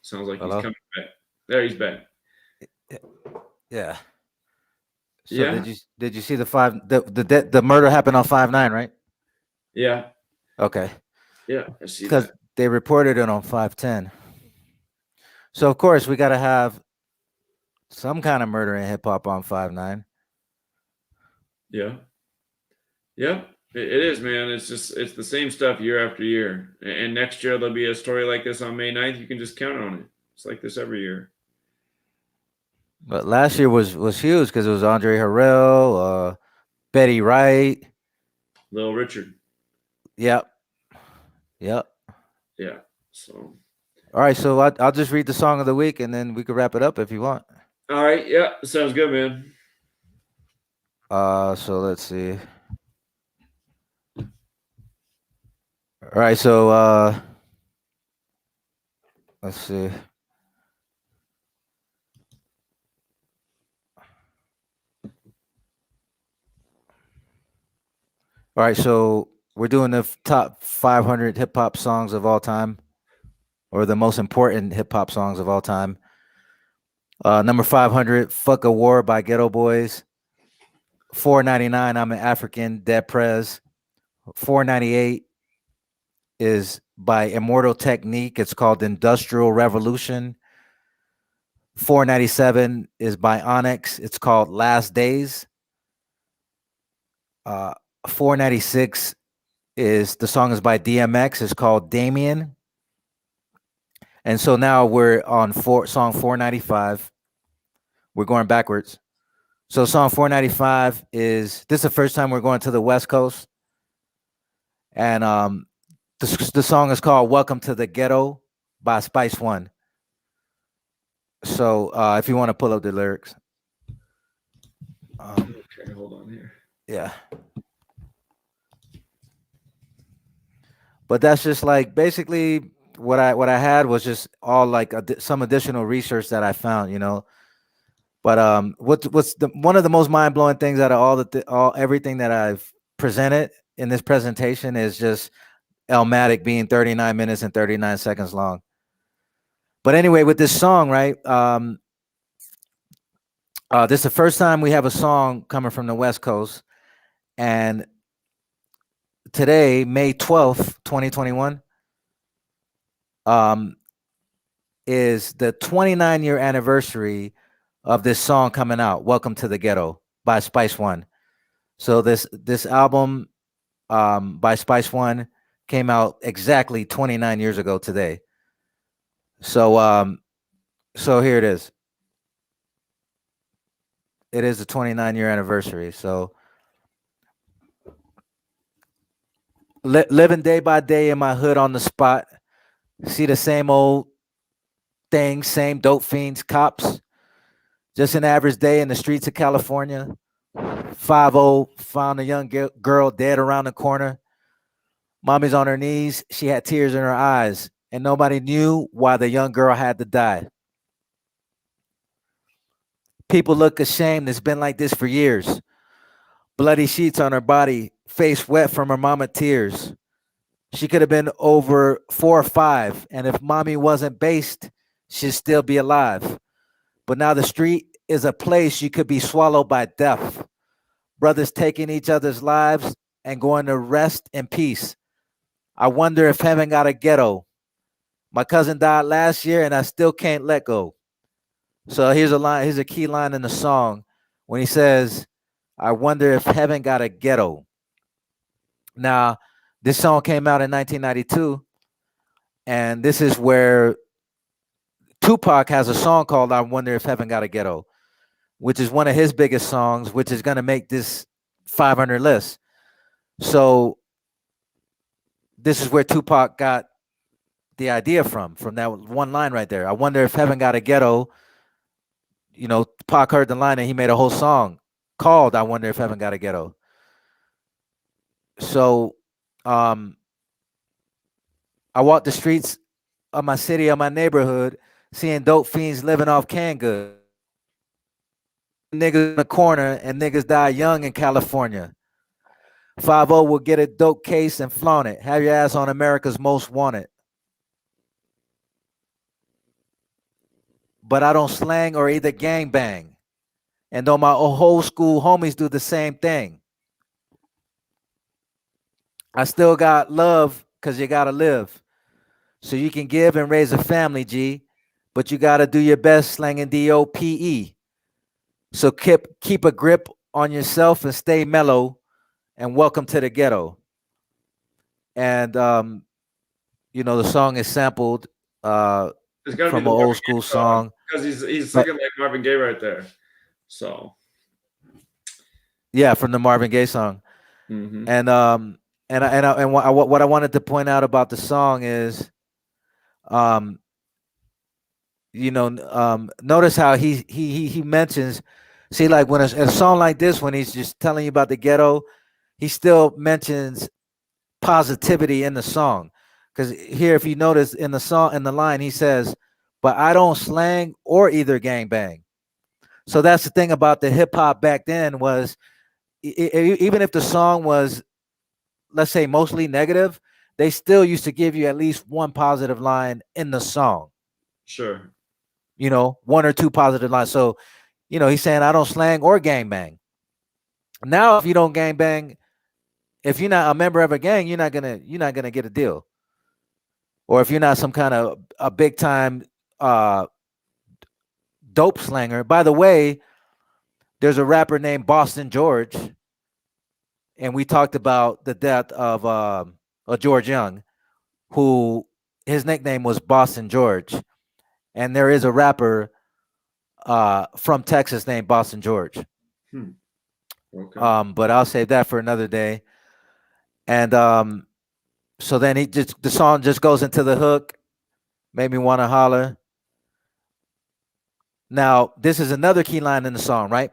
A: Sounds like Hello? He's coming back. There, he's back.
B: Yeah. So yeah. Did you see the murder happened on 5/9, right?
A: Yeah.
B: Okay.
A: Yeah, I see that.
B: Because they reported it on 5/10. So of course we got to have some kind of murder in hip hop on 5/9.
A: Yeah. Yeah, it is, man. It's the same stuff year after year. And next year there'll be a story like this on May 9th. You can just count on it. It's like this every year.
B: But last year was huge because it was Andre Harrell, Betty Wright,
A: Little Richard.
B: Yep.
A: Yeah. So.
B: All right. So I'll just read the song of the week, and then we can wrap it up if you want.
A: All right. Yeah. Sounds good, man.
B: So let's see. All right. So let's see. All right. So we're doing the top 500 hip hop songs of all time, or the most important hip hop songs of all time. Number 500, "Fuck a War" by Ghetto Boys. 499, "I'm an African," Dead Prez. 498 is by Immortal Technique. It's called "Industrial Revolution." 497 is by Onyx. It's called "Last Days." 496 is the song is by DMX. It's called "Damien." And so now we're on song 495. We're going backwards. So song 495 is the first time we're going to the West Coast. And the song is called "Welcome to the Ghetto" by Spice One. So if you want to pull up the lyrics.
A: Okay, hold on here.
B: Yeah. But that's just like basically what I had was just all like some additional research that I found, you know. But what's one of the most mind-blowing things out of everything that I've presented in this presentation is just Illmatic being 39 minutes and 39 seconds long. But anyway, with this song, right? This is the first time we have a song coming from the West Coast, and today, May 12th, 2021, is the 29-year anniversary of this song coming out, "Welcome to the Ghetto" by Spice One. So this album by Spice One came out exactly 29 years ago today. So so here it is. It is the 29-year anniversary. So living day by day in my hood on the spot. See the same old things, same dope fiends, cops. Just an average day in the streets of California. 5-0 found a young girl dead around the corner. Mommy's on her knees. She had tears in her eyes, and nobody knew why the young girl had to die. People look ashamed. It's been like this for years. Bloody sheets on her body, face wet from her mama tears. She could have been over 4 or 5, and if mommy wasn't based, she'd still be alive. But now the street is a place you could be swallowed by death. Brothers taking each other's lives and going to rest in peace. I wonder if heaven got a ghetto. My cousin died last year, and I still can't let go. So here's a line. Here's a key line in the song when he says, "I wonder if heaven got a ghetto." Now, this song came out in 1992, and this is where Tupac has a song called "I Wonder If Heaven Got a Ghetto," which is one of his biggest songs, which is going to make this 500 list. So this is where Tupac got the idea from that one line right there. I wonder if heaven got a ghetto. You know, Pac heard the line and he made a whole song called "I Wonder If Heaven Got a Ghetto." So I walked the streets of my city, of my neighborhood, seeing dope fiends living off canned goods. Niggas in the corner and niggas die young in California. 5-0 will get a dope case and flaunt it. Have your ass on America's Most Wanted. But I don't slang or either gang bang. And though my whole school homies do the same thing, I still got love because you got to live. So you can give and raise a family, G, but you got to do your best slanging DOPE. So keep a grip on yourself and stay mellow, and welcome to the ghetto. And, you know, the song is sampled from an old school song.
A: Because he's singing like Marvin Gaye right there. So.
B: Yeah, from the Marvin Gaye song.
A: Mm-hmm.
B: And what I wanted to point out about the song is, you know, notice how he mentions, see, like when a song like this, when he's just telling you about the ghetto, he still mentions positivity in the song. Because here, if you notice in the song, in the line, he says, "But I don't slang or either gang bang." So that's the thing about the hip hop back then was, even if the song was, let's say, mostly negative, they still used to give you at least one positive line in the song.
A: Sure.
B: You know, 1 or 2 positive lines. So, you know, he's saying, "I don't slang or gang bang." Now, if you don't gang bang, if you're not a member of a gang, you're not gonna get a deal. Or if you're not some kind of a big time dope slanger. By the way, there's a rapper named Boston George, and we talked about the death of George Young, who his nickname was Boston George, and there is a rapper from Texas named Boston George.
A: Okay.
B: But I'll save that for another day. And so then the song just goes into the hook, made me want to holler. Now, this is another key line in the song, right?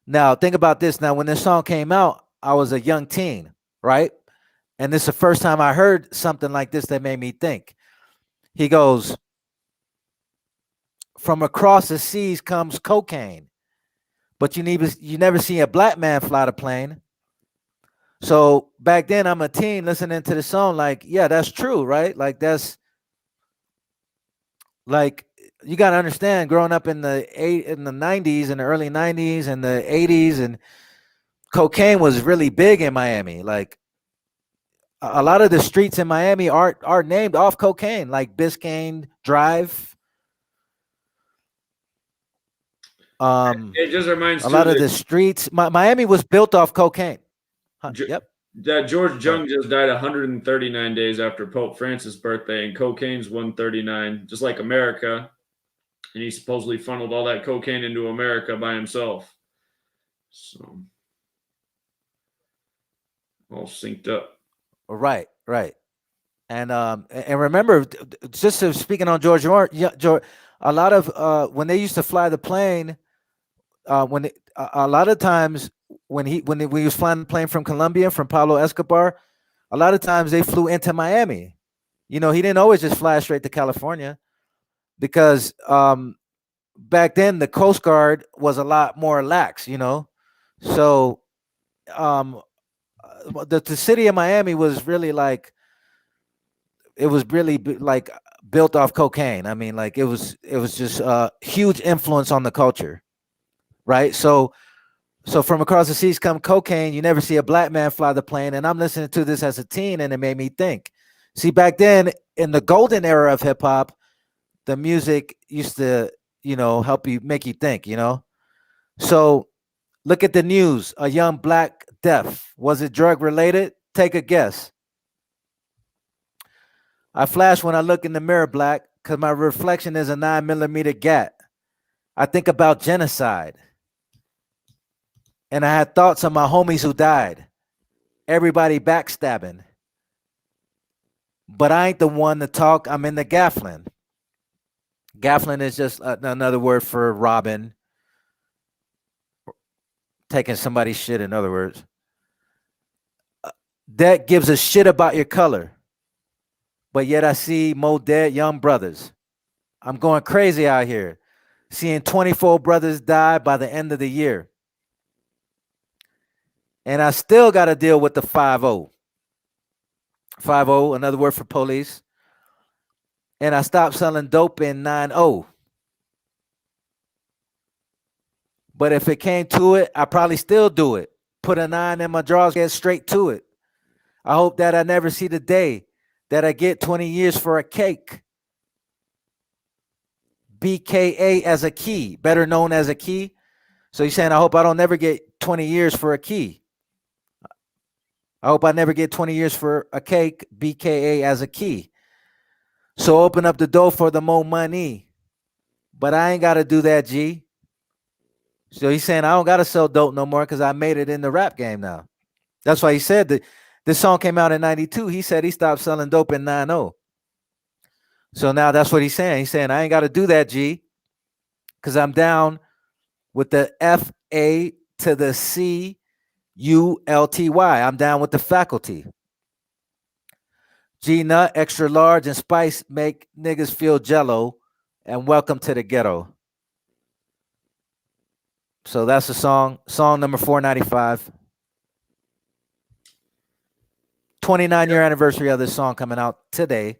B: Now, think about this. Now, when this song came out, I was a young teen, right? And this is the first time I heard something like this that made me think. He goes, "From across the seas comes cocaine, but you never see a black man fly the plane." So back then, I'm a teen listening to the song, like, yeah, that's true, right? Like, that's like, you got to understand, growing up in the 90s, in the early 90s and the 80s, and cocaine was really big in Miami. Like, a lot of the streets in Miami are named off cocaine, like Biscayne Drive,
A: It just reminds
B: a lot of the streets. Miami was built off cocaine. Yep.
A: That George Jung just died 139 days after Pope Francis' birthday, and cocaine's 139, just like America. And he supposedly funneled all that cocaine into America by himself. So, all synced up.
B: Right. And remember, just speaking on George, a lot of when they used to fly the plane, a lot of times when he was flying the plane from Colombia, from Pablo Escobar, a lot of times they flew into Miami. You know, he didn't always just fly straight to California, because back then the Coast Guard was a lot more lax, you know. So the city of Miami was really like, it was really like built off cocaine. I mean, like it was just a huge influence on the culture, right? So from across the seas come cocaine. You never see a black man fly the plane. And I'm listening to this as a teen, and it made me think. See, back then in the golden era of hip hop, the music used to, you know, help you, make you think, you know. So look at the news. A young black death. Was it drug related? Take a guess. I flash when I look in the mirror, black, because my reflection is a 9mm gat. I think about genocide. And I had thoughts of my homies who died. Everybody backstabbing. But I ain't the one to talk. I'm in the gaffling. Gaffling is just another word for robbing. Taking somebody's shit, in other words. That gives a shit about your color. But yet I see more dead young brothers. I'm going crazy out here. Seeing 24 brothers die by the end of the year. And I still got to deal with the 5-0. 5-0, another word for police. And I stopped selling dope in 9-0. But if it came to it, I probably still do it. Put a 9 in my drawers, get straight to it. I hope that I never see the day that I get 20 years for a cake. BKA as a key, better known as a key. So you're saying, I hope I don't never get 20 years for a key. I hope I never get 20 years for a cake, BKA as a key. So open up the door for the more money. But I ain't got to do that, G. So he's saying, I don't got to sell dope no more because I made it in the rap game now. That's why he said that this song came out in 92. He said he stopped selling dope in 90. So now that's what he's saying. He's saying, I ain't got to do that, G, because I'm down with the FA to the CULTY. I'm down with the faculty. G nut, extra large, and spice make niggas feel jello. And welcome to the ghetto. So that's the song number 495. 29-year anniversary of this song coming out today.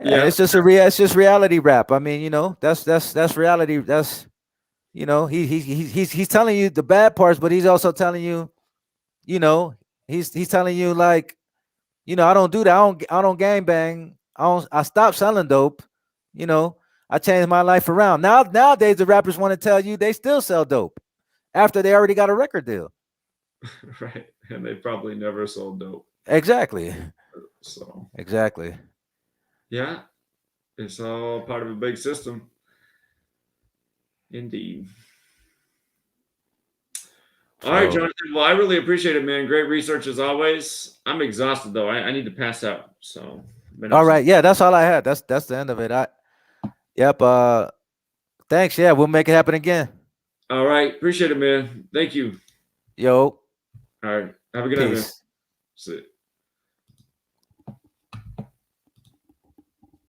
B: Yeah, it's just reality rap. I mean, you know, that's reality. That's, you know, he's telling you the bad parts, but he's also telling you, you know, he's telling you, like, you know, I don't do that. I don't gang bang. I stopped selling dope. You know, I changed my life around. Nowadays the rappers want to tell you they still sell dope after they already got a record deal.
A: Right. And they probably never sold dope.
B: Exactly.
A: So
B: exactly.
A: Yeah. It's all part of a big system. Indeed. All right, Jonathan. Well, I really appreciate it, man. Great research as always. I'm exhausted though. I need to pass out. So
B: all right. Yeah, that's all I had. That's the end of it. Yep. Thanks. Yeah, we'll make it happen again.
A: All right. Appreciate it, man. Thank you.
B: Yo.
A: All right. Have a good night, man. See you.